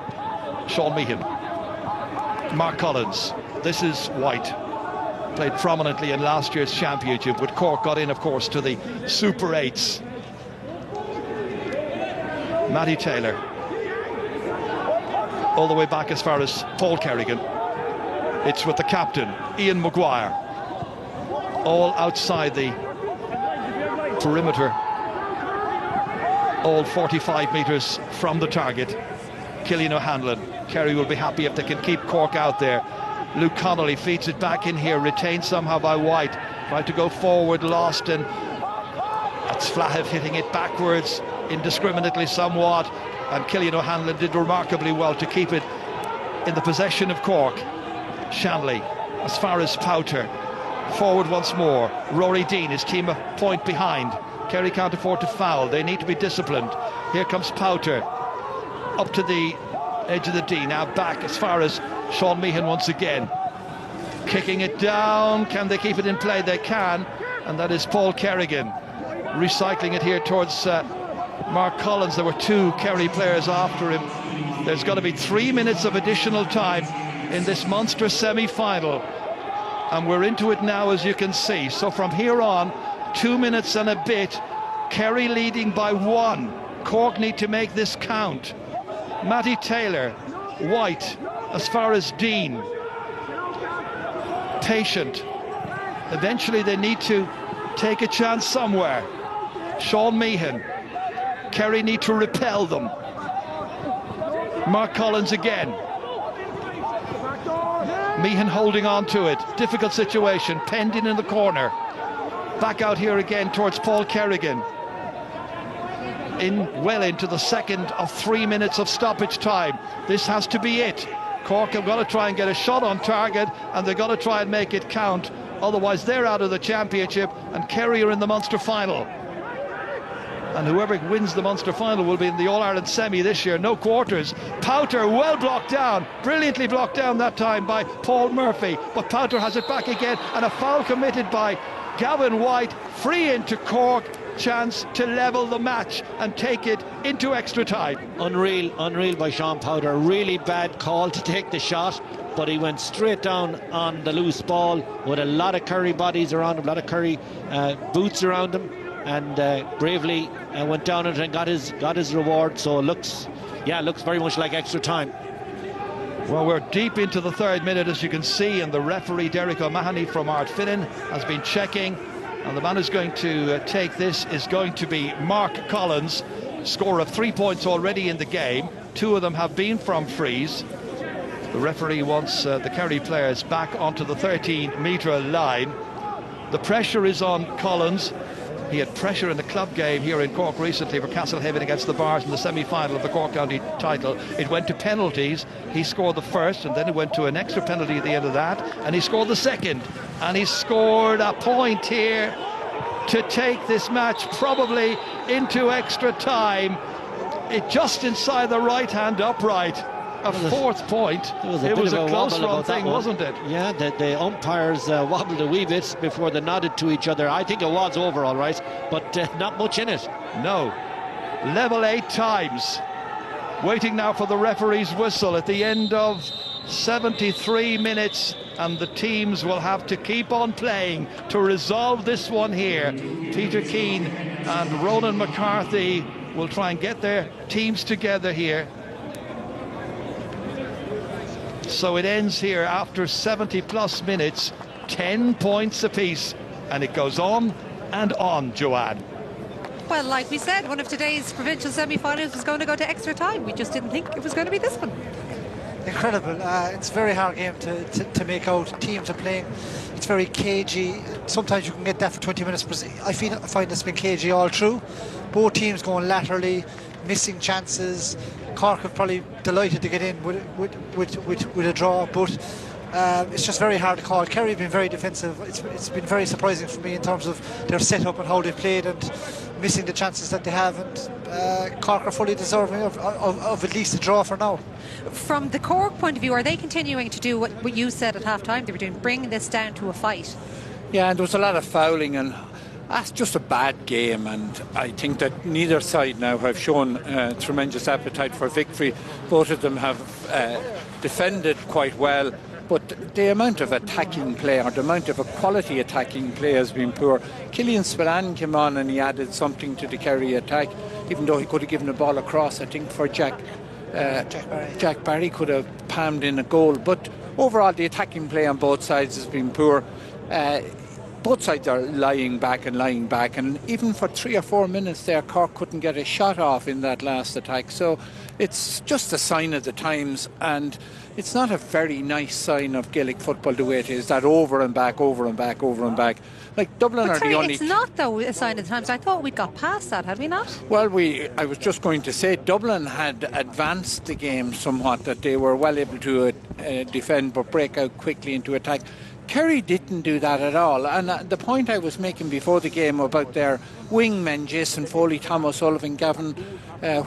Sean Meehan. Mark Collins. This is White. Played prominently in last year's championship, with Cork got in, of course, to the Super 8s. Matty Taylor. All the way back as far as Paul Kerrigan. It's with the captain, Ian Maguire. All outside the perimeter. All 45 metres from the target. Cillian O'Hanlon. Kerry will be happy if they can keep Cork out there. Luke Connolly feeds it back in here, retained somehow by White. Tried to go forward, lost, and that's Flahiv hitting it backwards indiscriminately somewhat. And Cillian O'Hanlon did remarkably well to keep it in the possession of Cork. Shanley, as far as Powter. Forward once more. Rory Dean, his team a point behind. Kerry can't afford to foul. They need to be disciplined. Here comes Powter. Up to the edge of the D. Now back as far as Sean Meehan once again. Kicking it down. Can they keep it in play? They can. And that is Paul Kerrigan. Recycling it here towards Mark Collins. There were two Kerry players after him. There's got to be 3 minutes of additional time in this Munster semi-final. And we're into it now, as you can see. So from here on, 2 minutes and a bit. Kerry leading by 1. Cork need to make this count. Matty Taylor, White, as far as Dean. Patient. Eventually they need to take a chance somewhere. Sean Meehan. Kerry need to repel them. Mark Collins again. Meehan holding on to it. Difficult situation. Pending in the corner. Back out here again towards Paul Kerrigan. Well into the second of 3 minutes of stoppage time. This has to be it. Cork have got to try and get a shot on target, and they've got to try and make it count. Otherwise they're out of the championship, and Kerry are in the Munster final. And whoever wins the Munster final will be in the All-Ireland semi this year. No quarters. Powter well blocked down. Brilliantly blocked down that time by Paul Murphy. But Powter has it back again, and a foul committed by Gavin White. Free into Cork. Chance to level the match and take it into extra time. Unreal by Sean Powter. Really bad call to take the shot, but he went straight down on the loose ball with a lot of Kerry bodies around him, a lot of Kerry boots around him, and bravely went down it and got his reward. So it looks very much like extra time. Well, we're deep into the 3rd minute, as you can see, and the referee Derek O'Mahony from Ardfinnan has been checking. And the man who's going to take this is going to be Mark Collins, scorer of 3 points already in the game. 2 of them have been from frees. The referee wants the Kerry players back onto the 13-metre line. The pressure is on Collins. He had pressure in the club game here in Cork recently for Castlehaven against the Bars in the semi-final of the Cork County title. It went to penalties. He scored the first, and then it went to an extra penalty at the end of that, and he scored the second. And he scored a point here to take this match probably into extra time. It just inside the right-hand upright. A 4th point. It was a close run thing, wasn't it? Yeah, the umpires wobbled a wee bit before they nodded to each other. I think it was over all right, but not much in it. No. Level 8 times. Waiting now for the referee's whistle at the end of 73 minutes, and the teams will have to keep on playing to resolve this one here. Peter Keane and Ronan McCarthy will try and get their teams together here. So it ends here after 70 plus minutes, 10 points apiece, and it goes on and on, Joanne. Well, like we said, one of today's provincial semi-finals was going to go to extra time. We just didn't think it was going to be this one. Incredible. It's a very hard game to make out. Teams are playing. It's very cagey. Sometimes you can get that for 20 minutes, but I find it's been cagey all through. Both teams going laterally, missing chances. Cork are probably delighted to get in with a draw, but it's just very hard to call. Kerry have been very defensive. It's been very surprising for me in terms of their setup and how they've played and missing the chances that they have, and Cork are fully deserving of at least a draw for now. From the Cork point of view, are they continuing to do what you said at half-time they were doing, bring this down to a fight? Yeah, and there was a lot of fouling, and that's just a bad game, and I think that neither side now have shown tremendous appetite for victory. Both of them have defended quite well, but the amount of attacking play, or the amount of a quality attacking play, has been poor. Killian Spillane came on and he added something to the Kerry attack, even though he could have given the ball across, I think, for Jack Barry. Jack Barry could have palmed in a goal, but overall the attacking play on both sides has been poor. Both sides are lying back, and even for 3 or 4 minutes there, Cork couldn't get a shot off in that last attack. So it's just a sign of the times, and it's not a very nice sign of Gaelic football the way it is, that over and back. Like Dublin But are sorry, the only... it's not, though, a sign of the times. I thought we got past that, had we not? Well, I was just going to say Dublin had advanced the game somewhat, that they were well able to defend but break out quickly into attack. Kerry didn't do that at all, and the point I was making before the game about their wingmen, Jason Foley, Thomas Sullivan, Gavin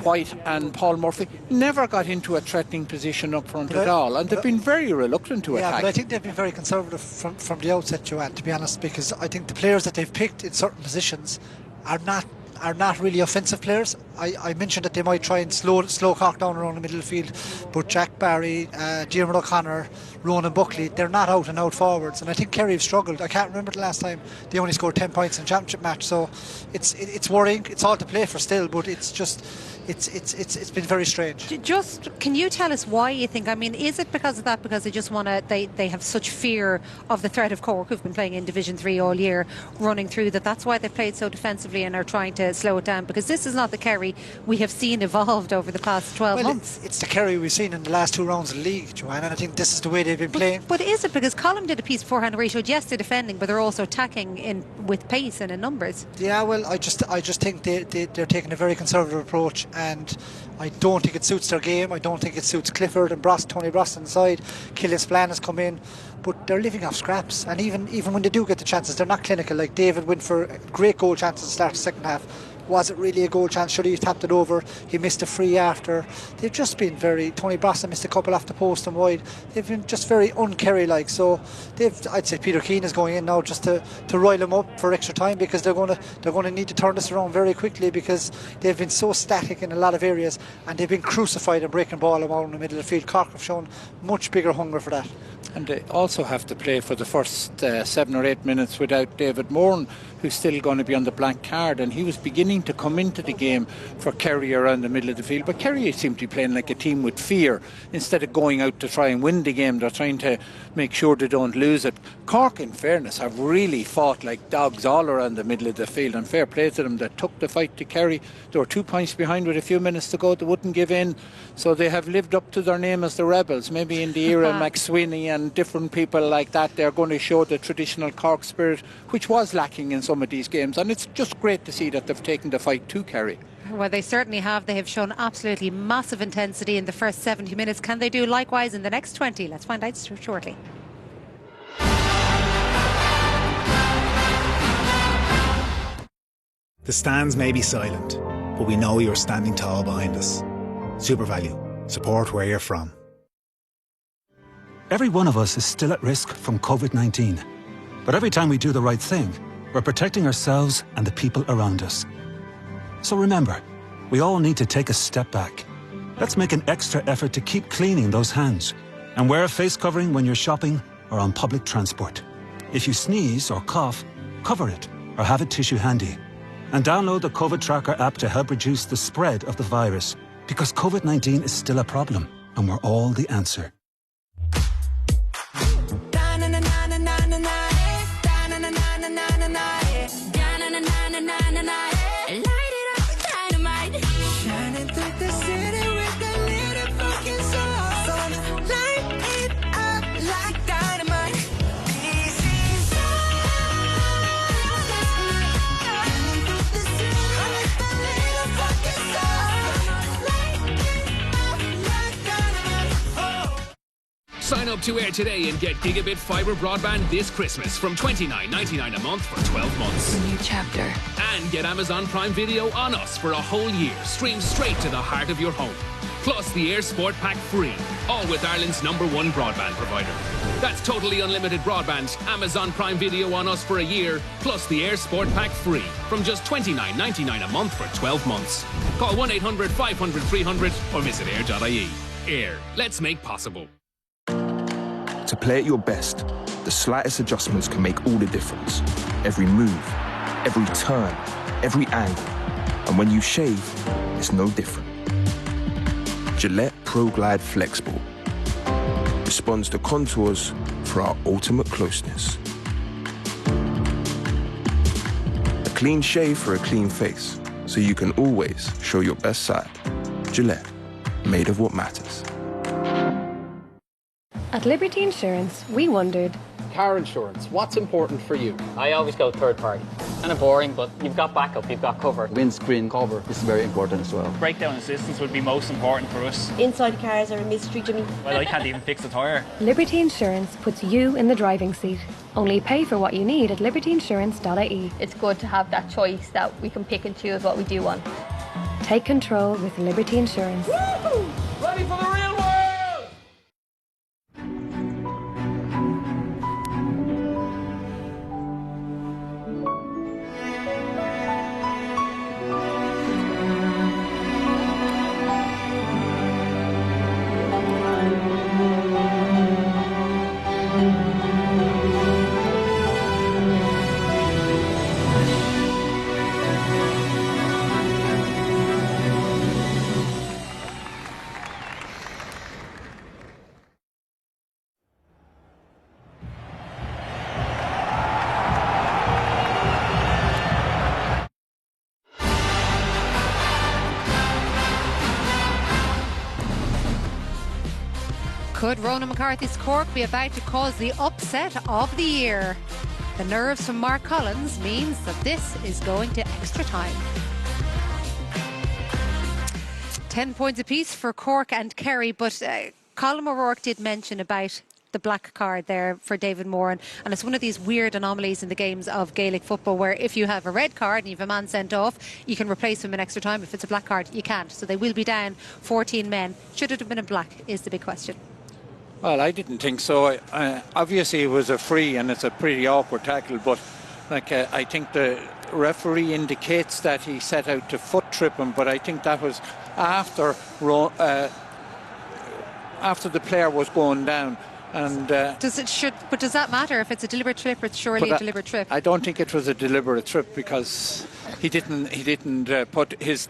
White and Paul Murphy, never got into a threatening position up front at all, and they've been very reluctant to attack. Yeah, but I think they've been very conservative from the outset, Joanne, to be honest, because I think the players that they've picked in certain positions are not really offensive players. I mentioned that they might try and slow Cork down around the middle of the field, but Jack Barry, Diarmuid O'Connor, Ronan Buckley, they're not out and out forwards, and I think Kerry have struggled. I can't remember the last time they only scored 10 points in a championship match, so it's worrying. It's all to play for still, but it's just it's been very strange. Just, can you tell us why you think? I mean, is it because of that? Because they just want to? They have such fear of the threat of Cork, who've been playing in Division 3 all year, running through that. That's why they played so defensively and are trying to slow it down. Because this is not the Kerry we have seen evolved over the past 12 months. It's the Kerry we've seen in the last 2 rounds of the league, Joanne, and I think this is the way they've been playing. But is it because Colin did a piece beforehand where he showed, yes, they're defending, but they're also attacking with pace and in numbers? Yeah, well, I just think they're taking a very conservative approach, and I don't think it suits their game. I don't think it suits Clifford and Tony Brost inside. Killian Spillane has come in, but they're living off scraps, and even when they do get the chances, they're not clinical. Like David went for a great goal chance at the start of the second half. Was it really a goal chance? Should he have tapped it over? He missed a free after. They've just been Tony Brost missed a couple off the post and wide. They've been just very un-Kerry-like. So I'd say Peter Keane is going in now just to rile them up for extra time, because they're going to need to turn this around very quickly, because they've been so static in a lot of areas, and they've been crucified and breaking ball around the middle of the field. Cork have shown much bigger hunger for that. And they also have to play for the first 7 or 8 minutes without David Moran, who's still going to be on the black card, and he was beginning to come into the game for Kerry around the middle of the field, but Kerry seem to be playing like a team with fear. Instead of going out to try and win the game, they're trying to make sure they don't lose it. Cork, in fairness, have really fought like dogs all around the middle of the field, and fair play to them. They took the fight to Kerry. They were 2 points behind with a few minutes to go. They wouldn't give in, so they have lived up to their name as the Rebels. Maybe in the era of McSweeney and different people like that, they're going to show the traditional Cork spirit, which was lacking in some of these games, and it's just great to see that they've taken the fight to Kerry. Well, they certainly have. They have shown absolutely massive intensity in the first 70 minutes. Can they do likewise in the next 20? Let's find out shortly. The stands may be silent, but we know you're standing tall behind us. SuperValu. Support where you're from. Every one of us is still at risk from COVID-19. But every time we do the right thing, we're protecting ourselves and the people around us. So remember, we all need to take a step back. Let's make an extra effort to keep cleaning those hands and wear a face covering when you're shopping or on public transport. If you sneeze or cough, cover it or have a tissue handy. And download the COVID Tracker app to help reduce the spread of the virus, because COVID-19 is still a problem and we're all the answer. Sign up to Air today and get gigabit fibre broadband this Christmas from $29.99 a month for 12 months. A new chapter. And get Amazon Prime Video on us for a whole year, streamed straight to the heart of your home. Plus the Air Sport Pack free, all with Ireland's #1 broadband provider. That's totally unlimited broadband, Amazon Prime Video on us for a year, plus the Air Sport Pack free from just $29.99 a month for 12 months. Call 1-800-500-300 or visit air.ie. Air, let's make possible. To play at your best, the slightest adjustments can make all the difference. Every move, every turn, every angle. And when you shave, it's no different. Gillette Pro Glide Flexible responds to contours for our ultimate closeness. A clean shave for a clean face, so you can always show your best side. Gillette, made of what matters. At Liberty Insurance, we wondered, car insurance, what's important for you? I always go third party. Kind of boring, but you've got backup, you've got cover. Windscreen cover is very important as well. Breakdown assistance would be most important for us. Inside cars are a mystery to me. Well, I can't even fix a tyre. Liberty Insurance puts you in the driving seat. Only pay for what you need at libertyinsurance.ie. It's good to have that choice that we can pick and choose what we do want. Take control with Liberty Insurance. Woo-hoo! Ready for the real world! Could Ronan McCarthy's Cork be about to cause the upset of the year? The nerves from Mark Collins means that this is going to extra time. 10 points apiece for Cork and Kerry, but Colm O'Rourke did mention about the black card there for David Moran, and it's one of these weird anomalies in the games of Gaelic football where if you have a red card and you have a man sent off, you can replace him in extra time. If it's a black card, you can't. So they will be down 14 men. Should it have been a black is the big question. Well, I didn't think so. Obviously, it was a free and it's a pretty awkward tackle, but I think the referee indicates that he set out to foot trip him, but I think that was after the player was going down. And does that matter if it's a deliberate trip? It's surely a deliberate trip. I don't think it was a deliberate trip because he didn't put his.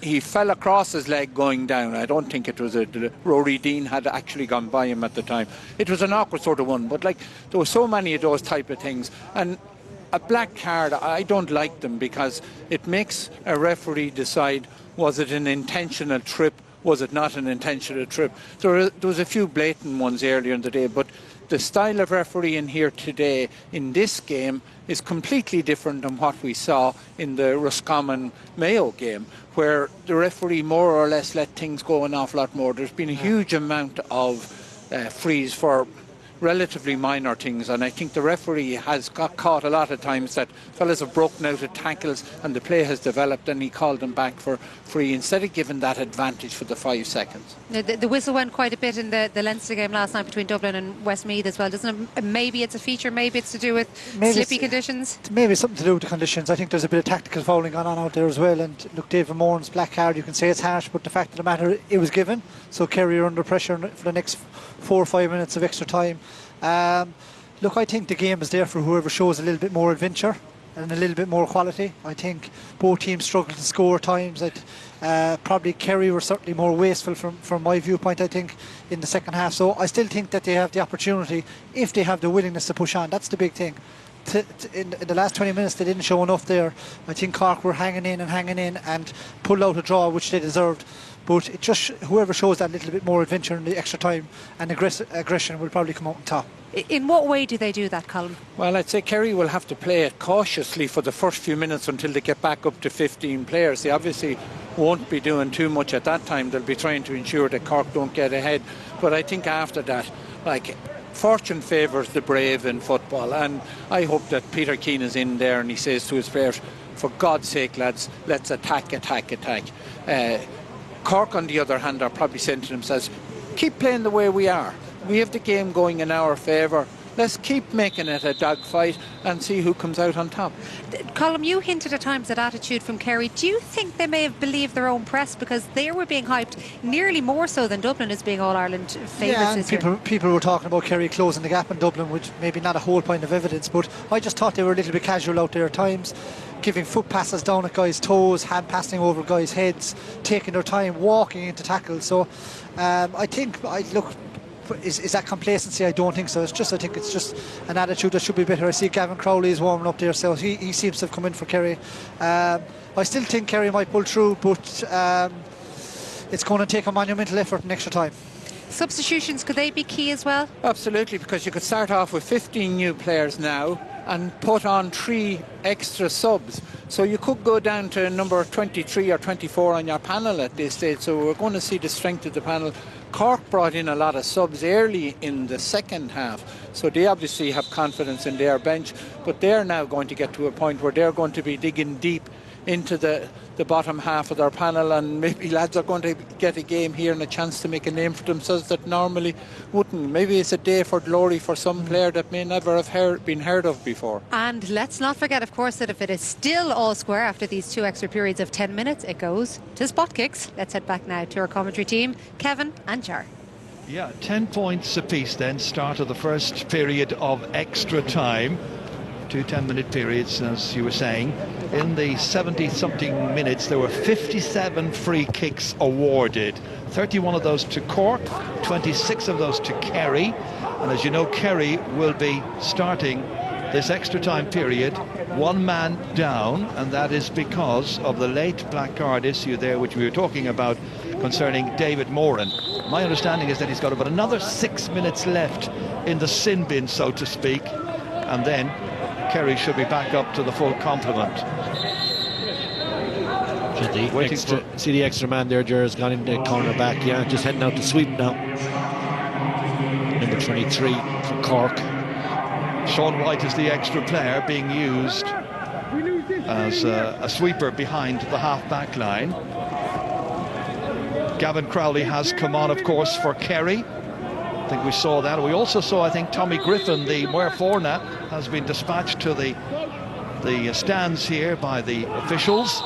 He fell across his leg going down. I don't think it was Rory Dean had actually gone by him at the time. It was an awkward sort of one, but there were so many of those type of things. And a black card, I don't like them because it makes a referee decide, was it an intentional trip, was it not an intentional trip. There was a few blatant ones earlier in the day, but the style of refereeing here today in this game is completely different than what we saw in the Roscommon Mayo game, where the referee more or less let things go an awful lot more. There's been a huge amount of frees for relatively minor things, and I think the referee has got caught a lot of times that fellas have broken out of tackles and the play has developed and he called them back for free instead of giving that advantage for the 5 seconds. The whistle went quite a bit in the Leinster game last night between Dublin and Westmeath as well, doesn't it? Maybe it's a feature, maybe it's to do with slippy conditions. Maybe something to do with the conditions. I think there's a bit of tactical fouling going on out there as well, and look, David Moran's black card, you can say it's harsh, but the fact of the matter, it was given, so Kerry are under pressure for the next 4 or 5 minutes of extra time. Look, I think the game is there for whoever shows a little bit more adventure and a little bit more quality. I think both teams struggled to score at times. Probably Kerry were certainly more wasteful from my viewpoint, I think, in the second half. So I still think that they have the opportunity if they have the willingness to push on. That's the big thing. In the last 20 minutes they didn't show enough there. I think Cork were hanging in and pulled out a draw which they deserved. But it just whoever shows that little bit more adventure in the extra time and aggression will probably come out on top. In what way do they do that, Colm? Well, I'd say Kerry will have to play it cautiously for the first few minutes until they get back up to 15 players. They obviously won't be doing too much at that time. They'll be trying to ensure that Cork don't get ahead. But I think after that, fortune favours the brave in football, and I hope that Peter Keane is in there and he says to his players, for God's sake, lads, let's attack. Cork, on the other hand, are probably saying to themselves, keep playing the way we are. We have the game going in our favour. let's keep making it a dogfight and see who comes out on top. Colm, you hinted at times at attitude from Kerry. Do you think they may have believed their own press, because they were being hyped nearly more so than Dublin as being All-Ireland favourites this year? People were talking about Kerry closing the gap in Dublin, which maybe not a whole point of evidence, but I just thought they were a little bit casual out there at times, giving foot passes down at guys' toes, hand passing over guys' heads, taking their time, walking into tackles. So I think, is that complacency? I don't think so. I think it's just an attitude that should be better. I see Gavin Crowley is warming up there, so he seems to have come in for Kerry. I still think Kerry might pull through, but it's going to take a monumental effort in extra time. Substitutions, could they be key as well? Absolutely, because you could start off with 15 new players now and put on 3 extra subs. So you could go down to number 23 or 24 on your panel at this stage. So we're going to see the strength of the panel. Cork brought in a lot of subs early in the second half, so they obviously have confidence in their bench, but they're now going to get to a point where they're going to be digging deep into the bottom half of their panel, and maybe lads are going to get a game here and a chance to make a name for themselves that normally wouldn't. Maybe it's a day for glory for some player that may never have been heard of before. And let's not forget, of course, that if it is still all square after these 2 extra periods of 10 minutes, it goes to spot kicks. Let's head back now to our commentary team, Kevin and Jar. Yeah, 10 points apiece then, start of the first period of extra time. 2 10-minute periods, as you were saying. In the 70-something minutes, there were 57 free kicks awarded. 31 of those to Cork, 26 of those to Kerry. And as you know, Kerry will be starting this extra time period 1 man down, and that is because of the late black card issue there, which we were talking about, concerning David Moran. My understanding is that he's got about another 6 minutes left in the sin bin, so to speak, and then Kerry should be back up to the full complement. See the extra man there, Ger's gone into corner back, yeah, just heading out to sweep now. Number 23 for Cork. Sean White is the extra player being used as a sweeper behind the half-back line. Gavin Crowley has come on, of course, for Kerry. I think we saw that. We also saw, I think, Tommy Griffin, the Muir Forna, has been dispatched to the stands here by the officials.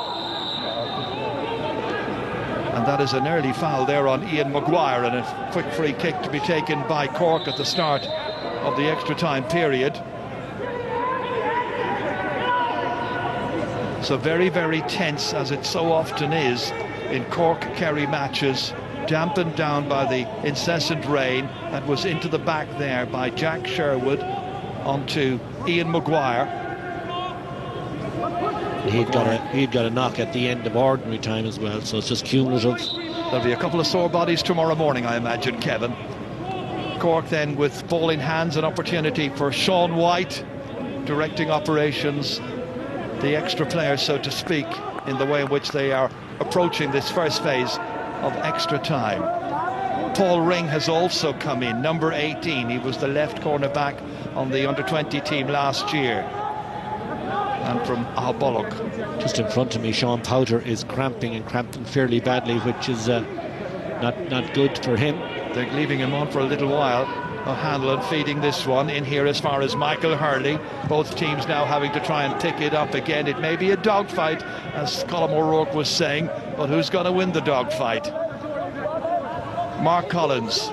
And that is an early foul there on Ian Maguire, and a quick free kick to be taken by Cork at the start of the extra time period. So very, very tense, as it so often is in Cork-Kerry matches, dampened down by the incessant rain that was into the back there by Jack Sherwood onto Ian Maguire. He'd got a knock at the end of ordinary time as well, so it's just cumulative. There'll be a couple of sore bodies tomorrow morning, I imagine, Kevin. Cork then with ball in hands, an opportunity for Sean White directing operations, the extra players, so to speak, in the way in which they are approaching this first phase of extra time. Paul Ring has also come in, number 18. He was the left corner back on the under-20 team last year, and from Ahabollock. Just in front of me, Sean Powder is cramping fairly badly, which is not good for him. They're leaving him on for a little while. O'Hanlon feeding this one in here as far as Michael Hurley. Both teams now having to try and pick it up again. It may be a dogfight, as Colm O'Rourke was saying, but who's going to win the dogfight? Mark Collins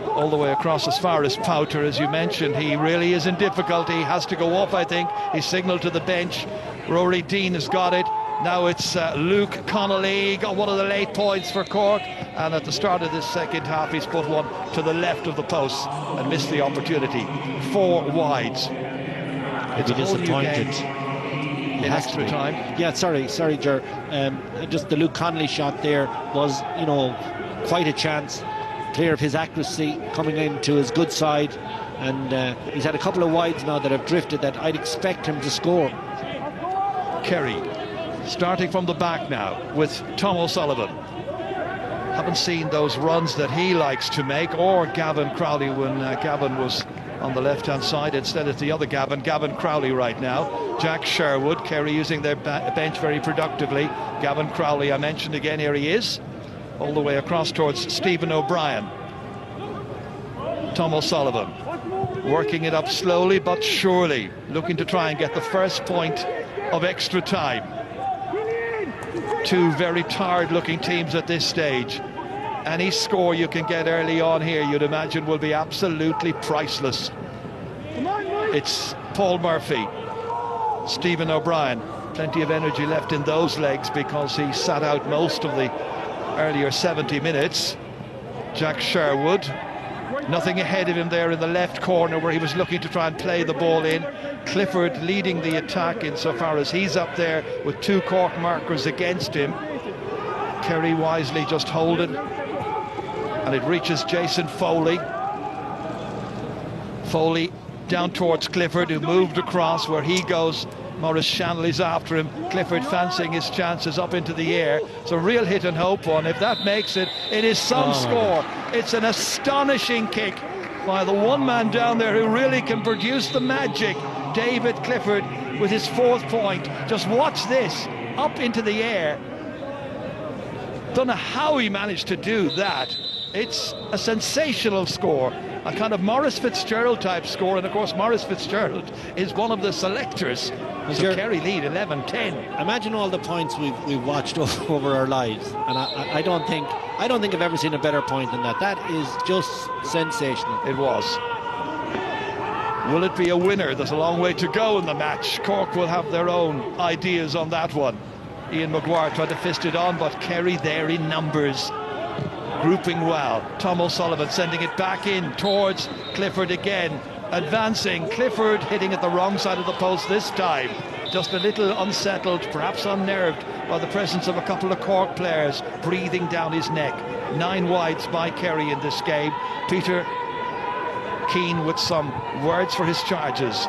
all the way across as far as Powter, as you mentioned. He really is in difficulty. He has to go off, I think. He signalled to the bench. Rory Dean has got it. Now it's Luke Connolly, got one of the late points for Cork, and at the start of this second half he's put one to the left of the post and missed the opportunity. 4 wides. It's disappointed. In extra time. Yeah, sorry, Ger. Just the Luke Connolly shot there was, quite a chance. Clear of his accuracy, coming into his good side, and he's had a couple of wides now that have drifted that I'd expect him to score. Kerry starting from the back now with Tom O'Sullivan. Haven't seen those runs that he likes to make, or Gavin Crowley when Gavin was on the left-hand side. Instead it's the other Gavin Crowley right now. Jack Sherwood, Kerry using their bench very productively. Gavin Crowley, I mentioned again, here he is, all the way across towards Stephen O'Brien. Tom O'Sullivan working it up slowly but surely, looking to try and get the first point of extra time. Two very tired looking teams at this stage. Any score you can get early on here, you'd imagine, will be absolutely priceless. It's Paul Murphy, Stephen O'Brien, plenty of energy left in those legs because he sat out most of the earlier 70 minutes. Jack Sherwood, nothing ahead of him there in the left corner where he was looking to try and play the ball in. Clifford leading the attack insofar as he's up there with two Cork markers against him. Kerry wisely just holding, and it reaches Jason Foley. Foley down towards Clifford, who moved across. Where he goes, Maurice Shanley's after him. Clifford fancying his chances up into the air. It's a real hit and hope one. If that makes it, it is some score. It's an astonishing kick by the one man down there who really can produce the magic, David Clifford, with his 4th point. Just watch this, up into the air. Don't know how he managed to do that. It's a sensational score, a kind of Maurice Fitzgerald type score, and of course Maurice Fitzgerald is one of the selectors. So Kerry lead 11-10. Imagine all the points we've watched over our lives, and I don't think I've ever seen a better point than that. That is just sensational. It was. Will it be a winner? There's a long way to go in the match. Cork will have their own ideas on that one. Ian Maguire tried to fist it on, but Kerry there in numbers, grouping well. Tom O'Sullivan sending it back in towards Clifford again, advancing. Clifford hitting at the wrong side of the post this time, just a little unsettled, perhaps unnerved by the presence of a couple of Cork players breathing down his neck. 9 wides by Kerry in this game. Peter Keane with some words for his charges.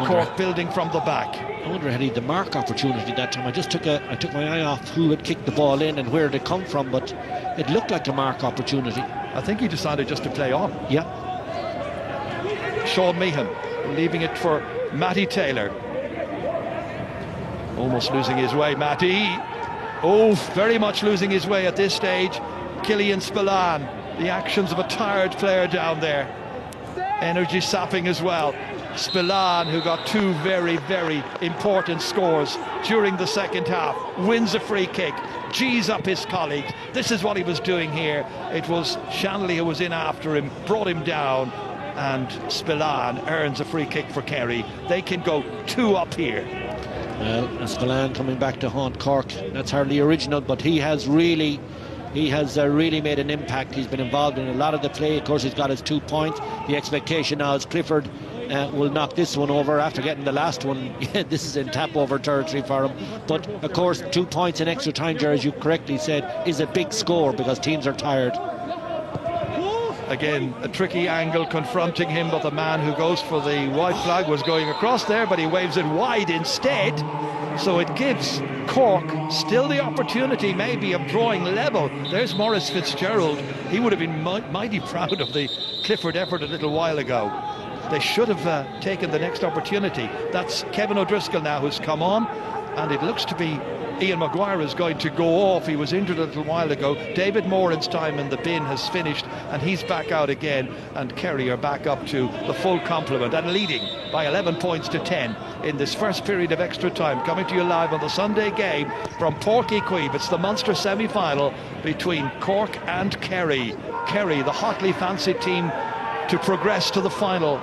Cork building from the back. I wonder had he the mark opportunity that time. I took my eye off who had kicked the ball in and where it had come from, but it looked like a mark opportunity. I think he decided just to play on. Yeah. Sean Meehan leaving it for Matty Taylor. Almost losing his way, Matty. Oh, very much losing his way at this stage. Killian Spillane, the actions of a tired player down there. Energy sapping as well. Spillane, who got 2 very, very important scores during the second half, wins a free kick, G's up his colleagues. This is what he was doing here. It was Shanley who was in after him, brought him down, and Spillane earns a free kick for Kerry. They can go 2 up here. Well, Spillane coming back to haunt Cork. That's hardly original, but he has really made an impact. He's been involved in a lot of the play. Of course, he's got his 2 points. The expectation now is Clifford will knock this one over after getting the last one. This is in tap over territory for him. But of course, 2 points in extra time, Jerry, as you correctly said, is a big score because teams are tired. Again, a tricky angle confronting him, but the man who goes for the white flag was going across there, but he waves it wide instead. So it gives Cork still the opportunity maybe of drawing level. There's Maurice Fitzgerald. He would have been mighty proud of the Clifford effort a little while ago. They should have taken the next opportunity. That's Kevin O'Driscoll now who's come on, and it looks to be Ian Maguire is going to go off. He was injured a little while ago. David Moran's time in the bin has finished, and he's back out again, and Kerry are back up to the full complement and leading by 11 points to 10 in this first period of extra time. Coming to you live on the Sunday game from Páirc Uí Chaoimh. It's the Munster semi-final between Cork and Kerry. Kerry, the hotly fancied team to progress to the final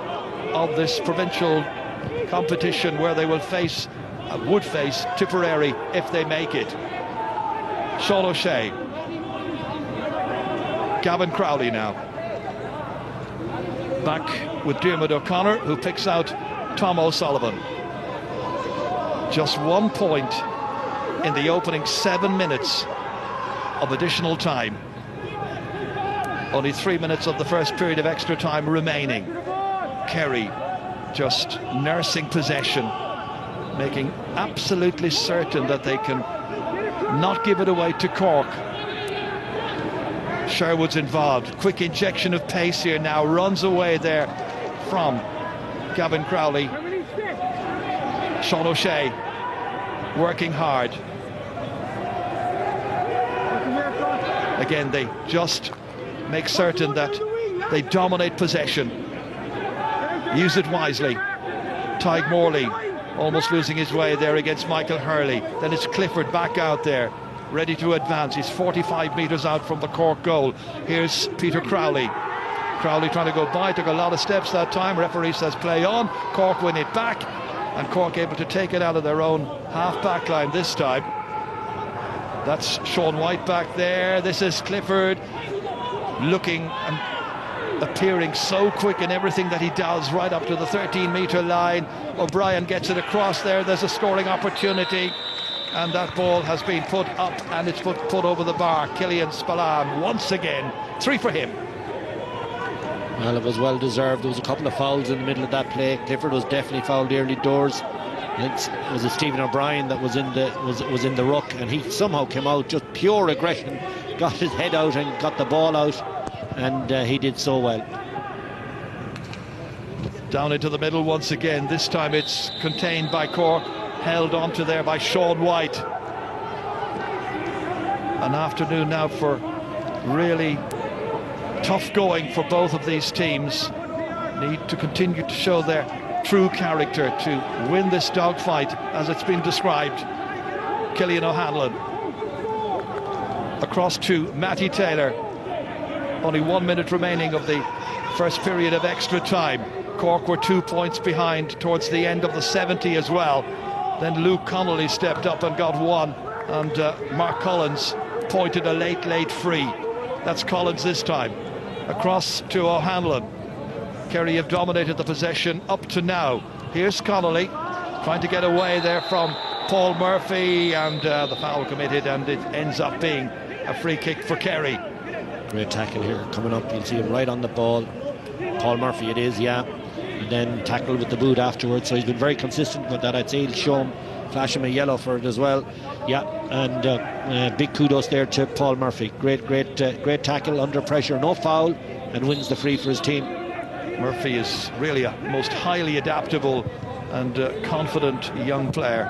of this provincial competition, where they would face Tipperary if they make it. Sean O'Shea, Gavin Crowley now back with Diarmuid O'Connor, who picks out Tom O'Sullivan. Just 1 point in the opening 7 minutes of additional time. Only 3 minutes of the first period of extra time remaining. Kerry just nursing possession, making absolutely certain that they can not give it away to Cork. Sherwood's involved. Quick injection of pace here now. Runs away there from Gavin Crowley. Sean O'Shea working hard. Again, they just make certain that They dominate possession. Use it wisely. Tyke Morley almost losing his way there against Michael Hurley. Then it's Clifford back out there, ready to advance. He's 45 metres out from the Cork goal. Here's Peter Crowley. Crowley trying to go by, took a lot of steps that time. Referee says play on. Cork win it back, and Cork able to take it out of their own half-back line this time. That's Sean White back there. This is Clifford, looking and appearing so quick in everything that he does, right up to the 13-metre line. O'Brien gets it across there. There's a scoring opportunity, and that ball has been put up, and it's put over the bar. Killian Spillane once again, 3 for him. Well, it was well deserved. There was a couple of fouls in the middle of that play. Clifford was definitely fouled early doors. It was Stephen O'Brien that was in the ruck, and he somehow came out just pure aggression, got his head out and got the ball out, and he did so well. Down into the middle once again. This time it's contained by Cork, held onto there by Sean White. An afternoon now for really tough going for both of these teams. Need to continue to show their true character to win this dogfight as it's been described. Killian O'Hanlon across to Matty Taylor. Only 1 minute remaining of the first period of extra time. Cork were 2 points behind towards the end of the 70 as well. Then Luke Connolly stepped up and got one, and Mark Collins pointed a late free. That's Collins this time. Across to O'Hanlon. Kerry have dominated the possession up to now. Here's Connolly trying to get away there from Paul Murphy, and the foul committed, and it ends up being a free kick for Kerry. Great tackle here coming up. You'll see him right on the ball. Paul Murphy it is, yeah. And then tackled with the boot afterwards, so he's been very consistent with that. I'd say he'll show him, flash him a yellow for it as well. Yeah, and big kudos there to Paul Murphy. Great tackle under pressure, no foul, and wins the free for his team. Murphy is really a most highly adaptable and confident young player.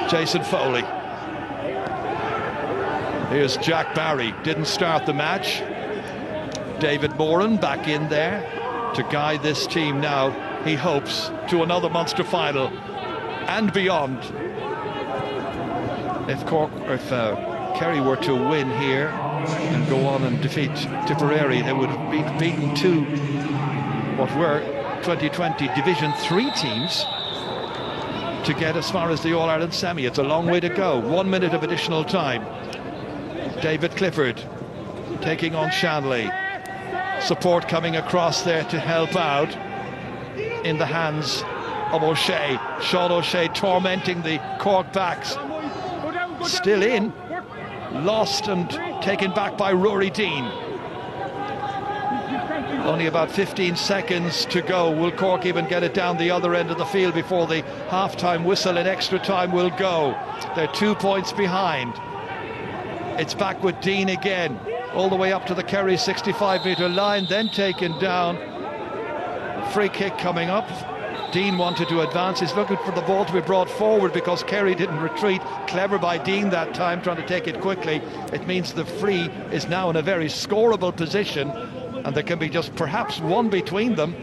Jason Foley. Here's Jack Barry, didn't start the match. David Moran back in there to guide this team now, he hopes, to another Munster final and beyond. If Kerry were to win here and go on and defeat Tipperary, they would have been beaten to what were 2020 Division 3 teams to get as far as the All-Ireland semi. It's a long way to go. 1 minute of additional time. David Clifford taking on Shanley. Support coming across there to help out in the hands of O'Shea. Sean O'Shea tormenting the Cork backs. Still in. Lost and taken back by Rory Dean. Only about 15 seconds to go. Will Cork even get it down the other end of the field before the half-time whistle and extra time will go? They're 2 points behind. It's back with Dean again, all the way up to the Kerry 65-metre line, then taken down. Free kick coming up. Dean wanted to advance. He's looking for the ball to be brought forward because Kerry didn't retreat. Clever by Dean that time, trying to take it quickly. It means the free is now in a very scoreable position, and there can be just perhaps one between them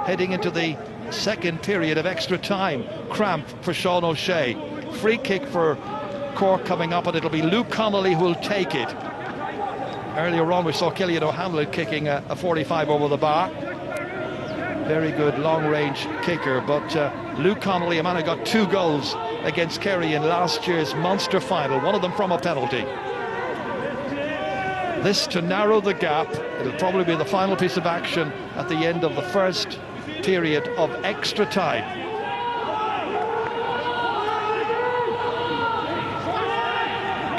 heading into the second period of extra time. Cramp for Sean O'Shea. Free kick for Cork coming up, and it'll be Luke Connolly who will take it. Earlier on we saw Killian O'Hanlon kicking a 45 over the bar. Very good long-range kicker, but Luke Connolly, a man who got 2 goals against Kerry in last year's Munster final, one of them from a penalty. This to narrow the gap. It'll probably be the final piece of action at the end of the first period of extra time.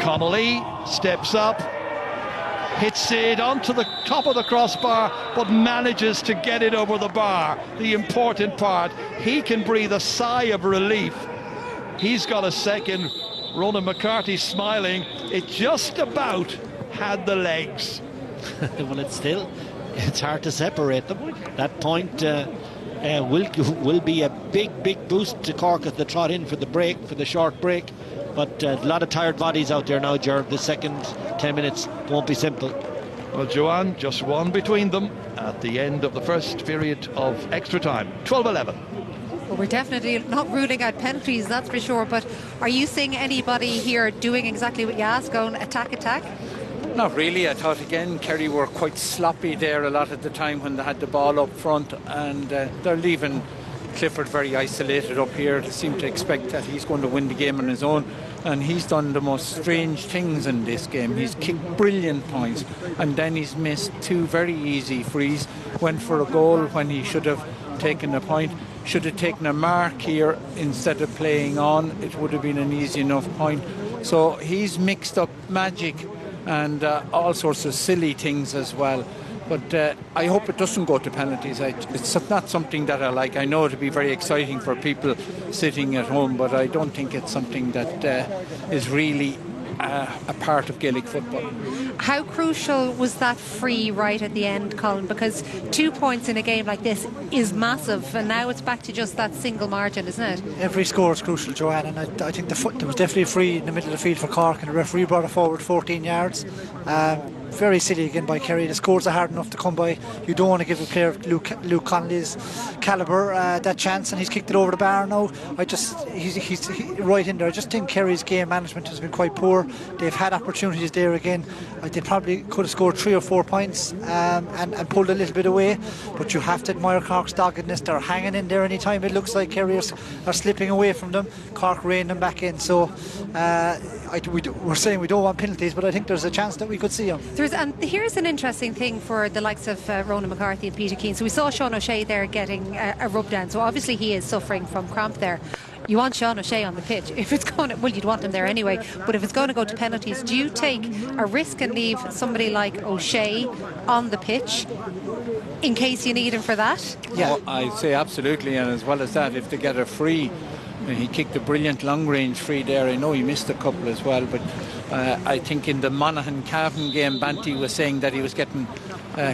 Connolly steps up, hits it onto the top of the crossbar, but manages to get it over the bar. The important part, he can breathe a sigh of relief. He's got a second. Ronan McCarthy smiling. It just about had the legs. Well, it's hard to separate them. That point will be a big boost to Cork as they trot in for the break, for the short break. But a lot of tired bodies out there now, Ger. The second 10 minutes won't be simple. Well, Joanne, just one between them at the end of the first period of extra time. 12-11. Well, we're definitely not ruling out penalties, that's for sure. But are you seeing anybody here doing exactly what you asked, going attack? Not really. I thought again Kerry were quite sloppy there a lot of the time when they had the ball up front, and they're leaving Clifford very isolated up here. They seem to expect that he's going to win the game on his own, and he's done the most strange things in this game. He's kicked brilliant points, and then he's missed two very easy frees. Went for a goal when he should have taken a point. Should have taken a mark here instead of playing on. It would have been an easy enough point. So he's mixed up magic and all sorts of silly things as well. But I hope it doesn't go to penalties. It's not something that I like. I know it'll be very exciting for people sitting at home, but I don't think it's something that is really a part of Gaelic football. How crucial was that free right at the end, Colin? Because 2 points in a game like this is massive, and now it's back to just that single margin, isn't it? Every score is crucial, Joanne, and I think there was definitely a free in the middle of the field for Cork, and the referee brought it forward 14 yards. Very silly again by Kerry. The scores are hard enough to come by. You don't want to give a player of Luke Connolly's calibre that chance, and he's kicked it over the bar now. He's right in there. I just think Kerry's game management has been quite poor. They've had opportunities there again. They probably could have scored 3 or 4 points and pulled a little bit away, but you have to admire Cork's doggedness. They're hanging in there anytime it looks like Kerry are slipping away from them. Cork rein them back in. So we're saying we don't want penalties, but I think there's a chance that we could see them. And here's an interesting thing for the likes of Ronan McCarthy and Peter Keane. So we saw Sean O'Shea there getting a rub down. So obviously he is suffering from cramp there. You want Sean O'Shea on the pitch. If it's going to, well, you'd want him there anyway. But if it's going to go to penalties, do you take a risk and leave somebody like O'Shea on the pitch in case you need him for that? Yeah, I'd say absolutely. And as well as that, if they get a free, he kicked a brilliant long-range free there. I know he missed a couple as well, but I think in the Monaghan-Cavan game, Banty was saying that he was getting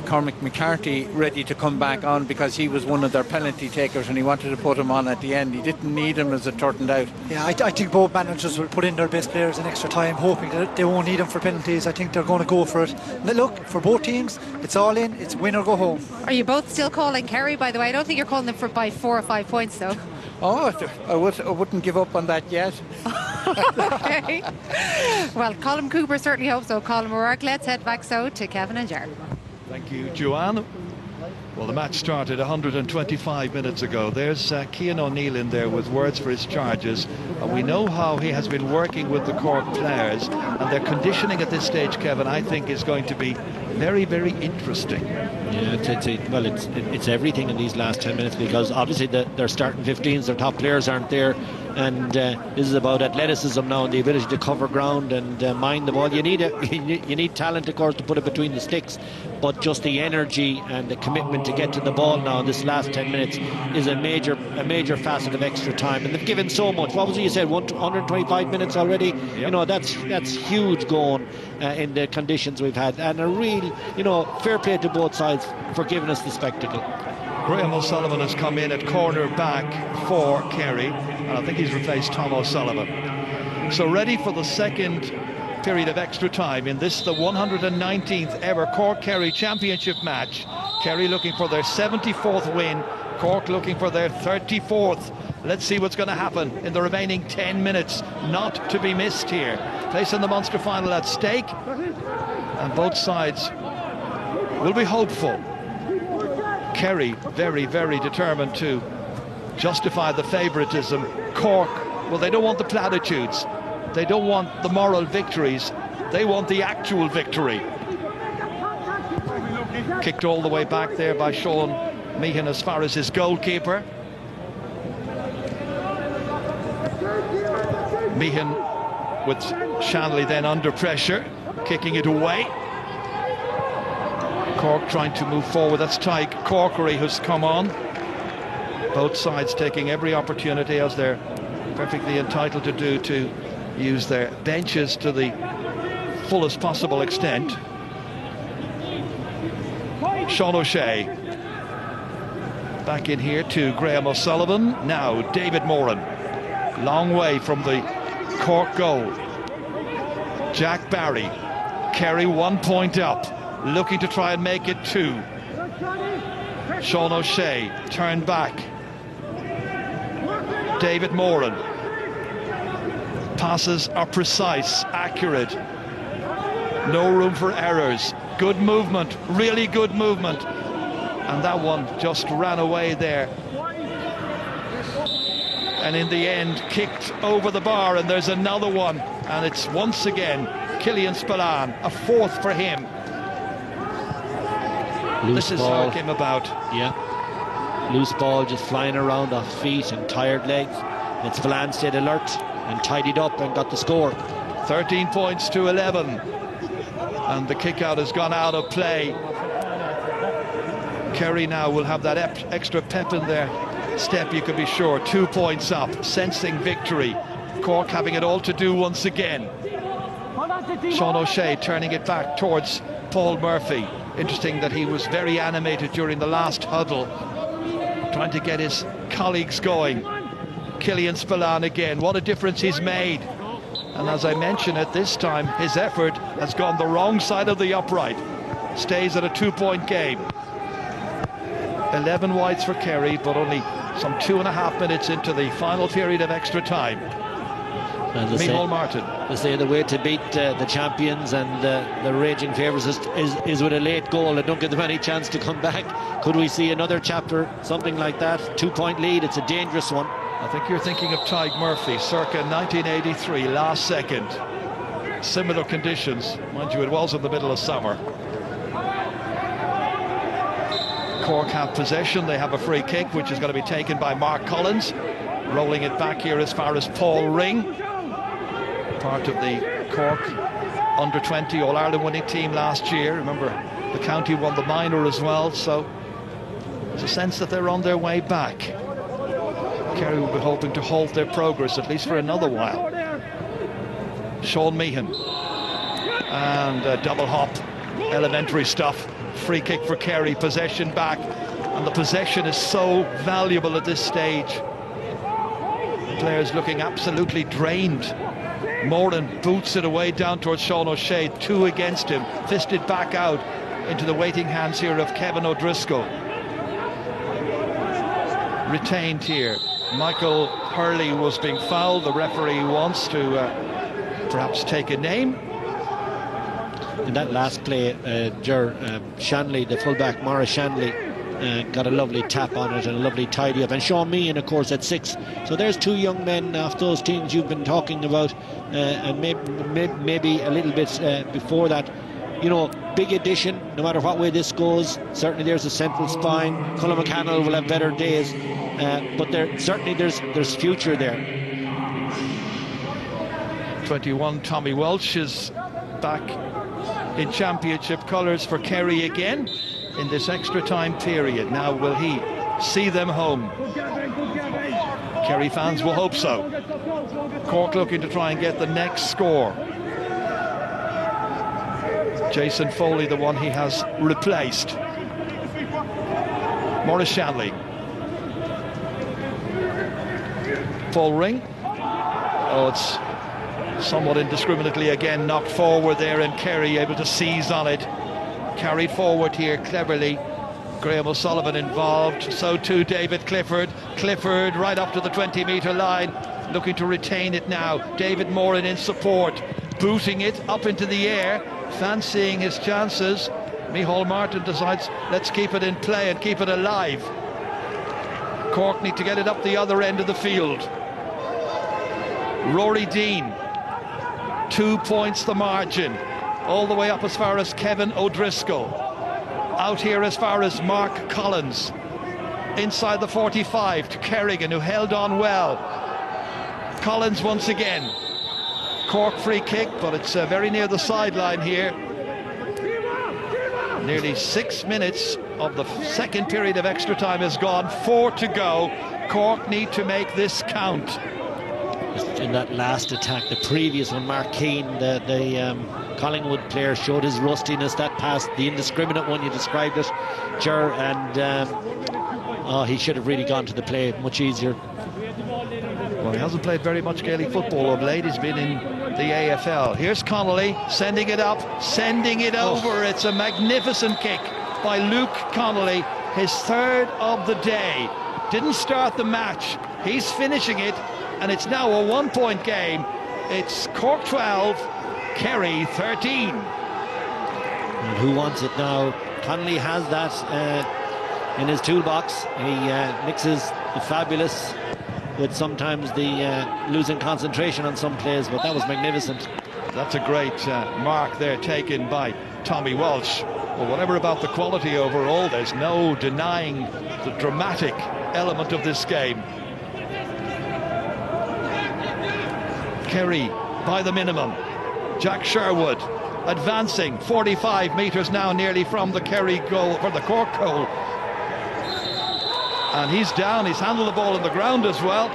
Cormac McCarthy ready to come back on because he was one of their penalty takers and he wanted to put him on at the end. He didn't need him as it turned out. Yeah, I think both managers will put in their best players in extra time, hoping that they won't need them for penalties. I think they're going to go for it. Look, for both teams, it's all in. It's win or go home. Are you both still calling Kerry, by the way? I don't think you're calling them by 4 or 5 points, though. Oh, I wouldn't give up on that yet. Okay. Well, Colin Cooper certainly hopes so. Colin O'Rourke, let's head back to Kevin and Ger. Thank you, Joanne. Well, the match started 125 minutes ago. There's Cian O'Neill in there with words for his charges. And we know how he has been working with the Cork players, and their conditioning at this stage, Kevin, I think is going to be very, very interesting. Yeah, it's everything in these last 10 minutes, because obviously their starting 15s, their top players aren't there, and this is about athleticism now and the ability to cover ground and mind the ball. You need talent, of course, to put it between the sticks, but just the energy and the commitment to get to the ball now in this last 10 minutes is a major facet of extra time, and they've given so much. What was it you said, 125 minutes already? Yep. You know, that's huge going in the conditions we've had, and a real, fair play to both sides for giving us the spectacle. Graham O'Sullivan has come in at corner back for Kerry, and I think he's replaced Tom O'Sullivan. So ready for the second period of extra time in this, the 119th ever Cork-Kerry championship match. Kerry looking for their 74th win, Cork looking for their 34th. Let's see what's going to happen in the remaining 10 minutes, not to be missed here. Place in the Munster final at stake, and both sides will be hopeful. Kerry very, very determined to justify the favouritism. Cork, well, they don't want the platitudes. They don't want the moral victories. They want the actual victory. Kicked all the way back there by Sean Meehan as far as his goalkeeper. Meehan with Shanley then under pressure, kicking it away. Cork trying to move forward. That's Tyke Corkery who's come on. Both sides taking every opportunity, as they're perfectly entitled to do, to use their benches to the fullest possible extent. Sean O'Shea back in here to Graham O'Sullivan. Now David Moran, long way from the Cork goal. Jack Barry. Kerry 1 point up, looking to try and make it 2. Sean O'Shea turned back. David Moran. Passes are precise, accurate. No room for errors. Good movement, really good movement. And that one just ran away there. And in the end, kicked over the bar, and there's another one. And it's once again Killian Spillane, a 4th for him. Loose this is ball. how it came about. Yeah. Loose ball just flying around off feet and tired legs. And Spillane stayed alert and tidied up and got the score. 13 points to 11. And the kick out has gone out of play. Kerry now will have that extra pep in their step, you can be sure. 2 points up, sensing victory. Cork having it all to do once again. Sean O'Shea turning it back towards Paul Murphy. Interesting that he was very animated during the last huddle, trying to get his colleagues going. Killian Spillane again, what a difference he's made. And as I mentioned, at this time his effort has gone the wrong side of the upright. Stays at a 2-point game. 11 wides for Kerry, but only some 2.5 minutes into the final period of extra time. Micheál Martin. They say the way to beat the champions and the raging favourites is with a late goal and don't give them any chance to come back. Could we see another chapter, something like that? 2-point lead, it's a dangerous one. I think you're thinking of Tig Murphy, circa 1983, last second. Similar conditions. Mind you, it was in the middle of summer. Cork have possession. They have a free kick, which is going to be taken by Mark Collins. Rolling it back here as far as Paul Ring. Part of the Cork under-20 All-Ireland winning team last year. Remember, the county won the minor as well, so there's a sense that they're on their way back. Kerry will be hoping to halt their progress, at least for another while. Sean Meehan. And a double hop. Elementary stuff. Free kick for Kerry, possession back. And the possession is so valuable at this stage. The players looking absolutely drained. Moran boots it away down towards Sean O'Shea. 2 against him. Fisted back out into the waiting hands here of Kevin O'Driscoll. Retained here. Michael Hurley was being fouled. The referee wants to perhaps take a name. In that last play, Shanley, the fullback, Maurice Shanley, got a lovely tap on it and a lovely tidy up. And Sean Meehan, of course, at 6. So there's 2 young men off those teams you've been talking about, and maybe a little bit before that. You know, big addition, no matter what way this goes. Certainly there's a central spine. Colin McCannell will have better days, but there's future there. 21, Tommy Welch is back in championship colours for Kerry again in this extra time period. Now will he see them home? Kerry fans will hope so. Cork looking to try and get the next score. Jason Foley, the one he has replaced. Maurice Shanley. Paul Ring. Oh, it's somewhat indiscriminately again knocked forward there, and Kerry able to seize on it. Carried forward here cleverly. Graham O'Sullivan involved, so too David Clifford. Clifford right up to the 20-metre line, looking to retain it now. David Moran in support, booting it up into the air, fancying his chances. Micheál Martin decides, let's keep it in play and keep it alive. Cork need to get it up the other end of the field. Rory Dean, 2 points the margin, all the way up as far as Kevin O'Driscoll. Out here as far as Mark Collins. Inside the 45 to Kerrigan, who held on well. Collins once again. Cork free kick, but it's very near the sideline here. Nearly 6 minutes of the second period of extra time is gone. 4 to go. Cork need to make this count. In that last attack, the previous one, Mark Keane, the Collingwood player, showed his rustiness. That pass, the indiscriminate one, you described it, Ger, and he should have really gone to the play much easier. Well, he hasn't played very much Gaelic football of late. He's been in the AFL. Here's Connolly sending it up, sending it over. It's a magnificent kick by Luke Connolly, his third of the day. Didn't start the match. He's finishing it, and it's now a 1-point game. It's Cork 12, Kerry 13. And who wants it now? Connolly has that in his toolbox. He mixes the fabulous with sometimes the losing concentration on some plays, but that was magnificent. That's a great mark there taken by Tommy Walsh. Well, whatever about the quality overall, there's no denying the dramatic element of this game. Kerry by the minimum. Jack Sherwood advancing 45 metres now nearly from the Kerry goal, for the Cork goal. And he's down, he's handled the ball on the ground as well.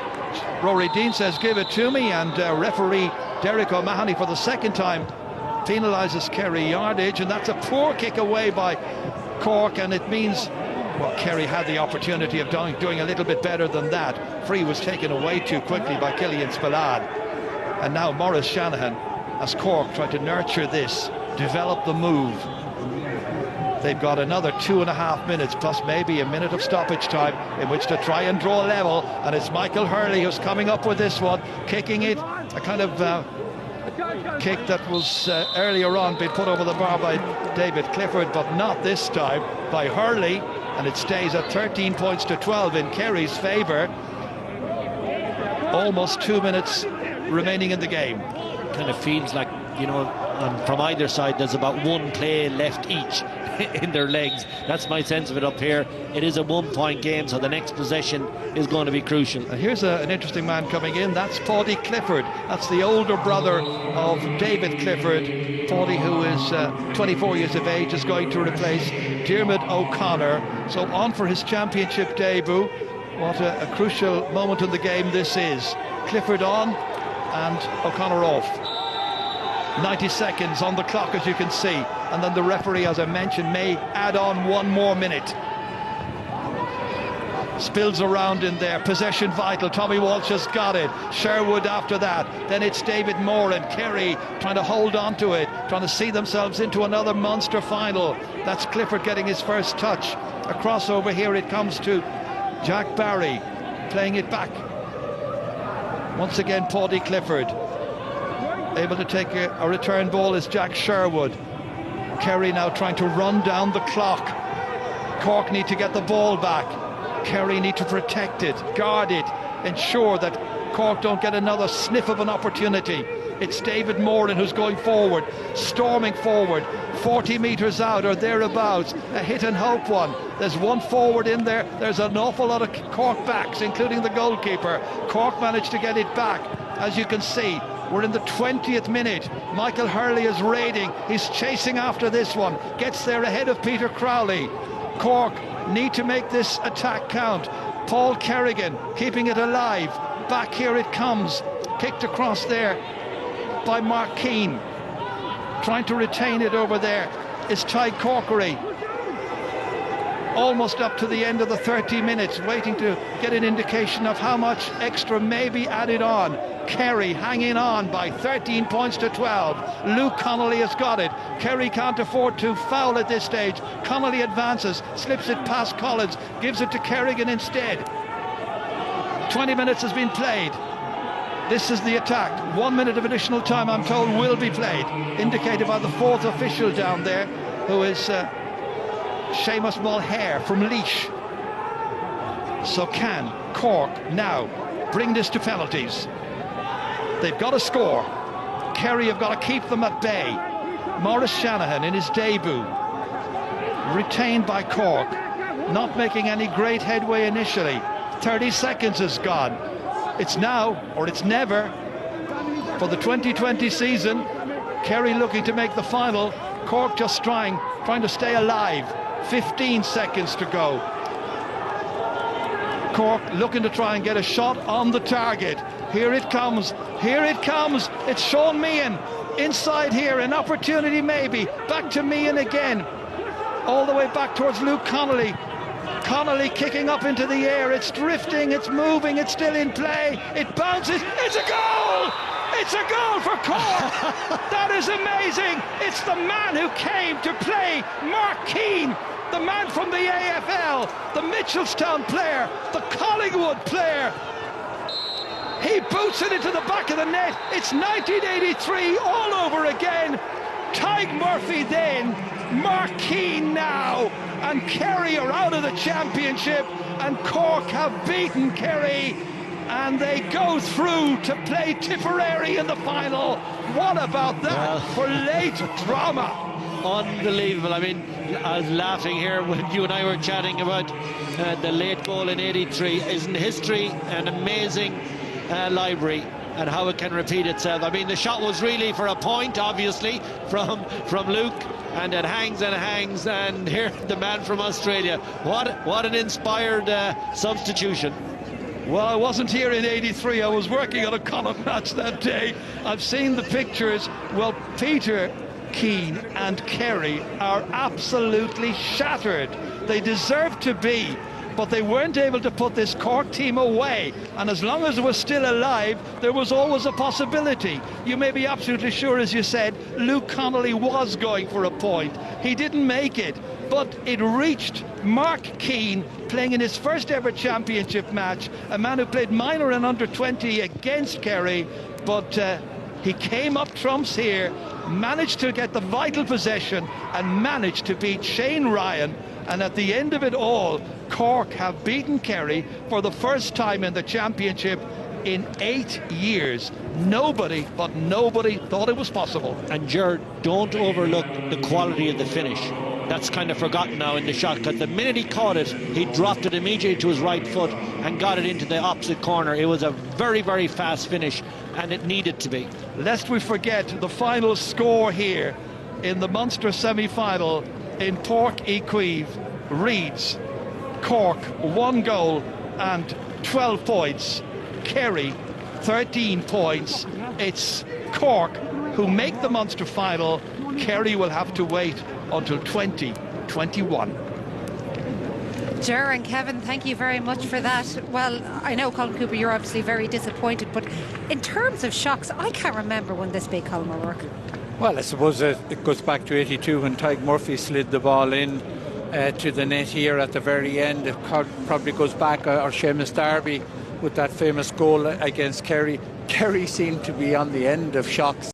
Rory Dean says, give it to me, and referee Derek O'Mahony for the second time penalises Kerry yardage, and that's a poor kick away by Cork, and it means, well, Kerry had the opportunity of doing a little bit better than that. Free was taken away too quickly by Killian Spillane. And now Maurice Shanahan, as Cork try to nurture this, develop the move. They've got another 2.5 minutes, plus maybe a minute of stoppage time in which to try and draw level. And it's Michael Hurley who's coming up with this one, kicking it, a kind of kick that was earlier on being put over the bar by David Clifford, but not this time by Hurley. And it stays at 13 points to 12 in Kerry's favour. Almost 2 minutes remaining in the game. Kind of feels like, you know, from either side there's about one play left each in their legs. That's my sense of it up here. It is a 1-point game, so the next possession is going to be crucial. Here's an interesting man coming in. That's Paddy Clifford. That's the older brother of David Clifford. Paddy, who is 24 years of age, is going to replace Diarmuid O'Connor. So on for his championship debut. What a crucial moment in the game this is. Clifford on and O'Connor off. 90 seconds on the clock, as you can see, and then the referee, as I mentioned, may add on 1 more minute. Spills around in there, possession vital. Tommy Walsh has got it. Sherwood after that. Then it's David Moore and Kerry trying to hold on to it, trying to see themselves into another monster final. That's Clifford getting his first touch. A crossover here, it comes to Jack Barry, playing it back. Once again, Paddy Clifford. Able to take a return ball is Jack Sherwood. Kerry now trying to run down the clock. Cork need to get the ball back. Kerry need to protect it, guard it, ensure that Cork don't get another sniff of an opportunity. It's David Moran who's going forward, storming forward, 40 metres out or thereabouts, a hit and hope one. There's one forward in there. There's an awful lot of Cork backs, including the goalkeeper. Cork managed to get it back. As you can see, we're in the 20th minute. Michael Hurley is raiding. He's chasing after this one. Gets there ahead of Peter Crowley. Cork need to make this attack count. Paul Kerrigan keeping it alive. Back here it comes. Kicked across there by Mark Keane. Trying to retain it over there is Ty Corkery. Almost up to the end of the 30 minutes, waiting to get an indication of how much extra may be added on. Kerry hanging on by 13 points to 12. Luke Connolly has got it. Kerry can't afford to foul at this stage. Connolly advances, slips it past Collins, gives it to Kerrigan instead. 20 minutes has been played. This is the attack. 1 minute of additional time, I'm told, will be played, indicated by the fourth official down there, who is Seamus Mulhare from Laois. So can Cork now bring this to penalties? They've got to score. Kerry have got to keep them at bay. Maurice Shanahan in his debut, retained by Cork, not making any great headway initially. 30 seconds is gone. It's now or it's never for the 2020 season. Kerry looking to make the final. Cork just trying to stay alive. 15 seconds to go. Cork looking to try and get a shot on the target. Here it comes. Here it comes. It's Sean Meehan inside here. An opportunity maybe. Back to Meehan again. All the way back towards Luke Connolly. Connolly kicking up into the air. It's drifting, it's moving, it's still in play. It bounces. It's a goal! It's a goal for Cork! That is amazing! It's the man who came to play, Mark Keane, the man from the AFL, the Mitchelstown player, the Collingwood player. He boots it into the back of the net. It's 1983 all over again. Tyg Murphy then, Mark Keane now, and Kerry are out of the championship, and Cork have beaten Kerry, and they go through to play Tipperary in the final. What about that for late drama? Unbelievable. I mean, I was laughing here when you and I were chatting about the late goal in 83. Isn't history an amazing library, and how it can repeat itself? I mean, the shot was really for a point, obviously, from Luke, and it hangs and hangs, and here the man from Australia. What an inspired substitution. Well, I wasn't here in 83. I was working on a Connacht match that day. I've seen the pictures. Well, Peter Keane and Kerry are absolutely shattered. They deserve to be, but they weren't able to put this Cork team away, and as long as it was still alive, there was always a possibility. You may be absolutely sure, as you said, Luke Connolly was going for a point. He didn't make it, but it reached Mark Keane, playing in his first ever championship match, a man who played minor and under 20 against Kerry, but he came up trumps here, managed to get the vital possession and managed to beat Shane Ryan. And at the end of it all, Cork have beaten Kerry for the first time in the championship in 8 years. Nobody thought it was possible. And Ger, don't overlook the quality of the finish. That's kind of forgotten now in the shot, because the minute he caught it, he dropped it immediately to his right foot and got it into the opposite corner. It was a very, very fast finish, and it needed to be. Lest we forget the final score here in the Munster semi-final in Pork Equive reads: Cork 1 goal and 12 points, Kerry 13 points. It's Cork who make the Munster final. Kerry will have to wait until 2021. Ger and Kevin, thank you very much for that. Well, I know, Colin Cooper, you're obviously very disappointed, but in terms of shocks, I can't remember one this big, Colin O'Rourke. Well, I suppose it goes back to 82 when Tyg Murphy slid the ball in to the net here at the very end. It probably goes back, or Seamus Darby with that famous goal against Kerry. Kerry seemed to be on the end of shocks.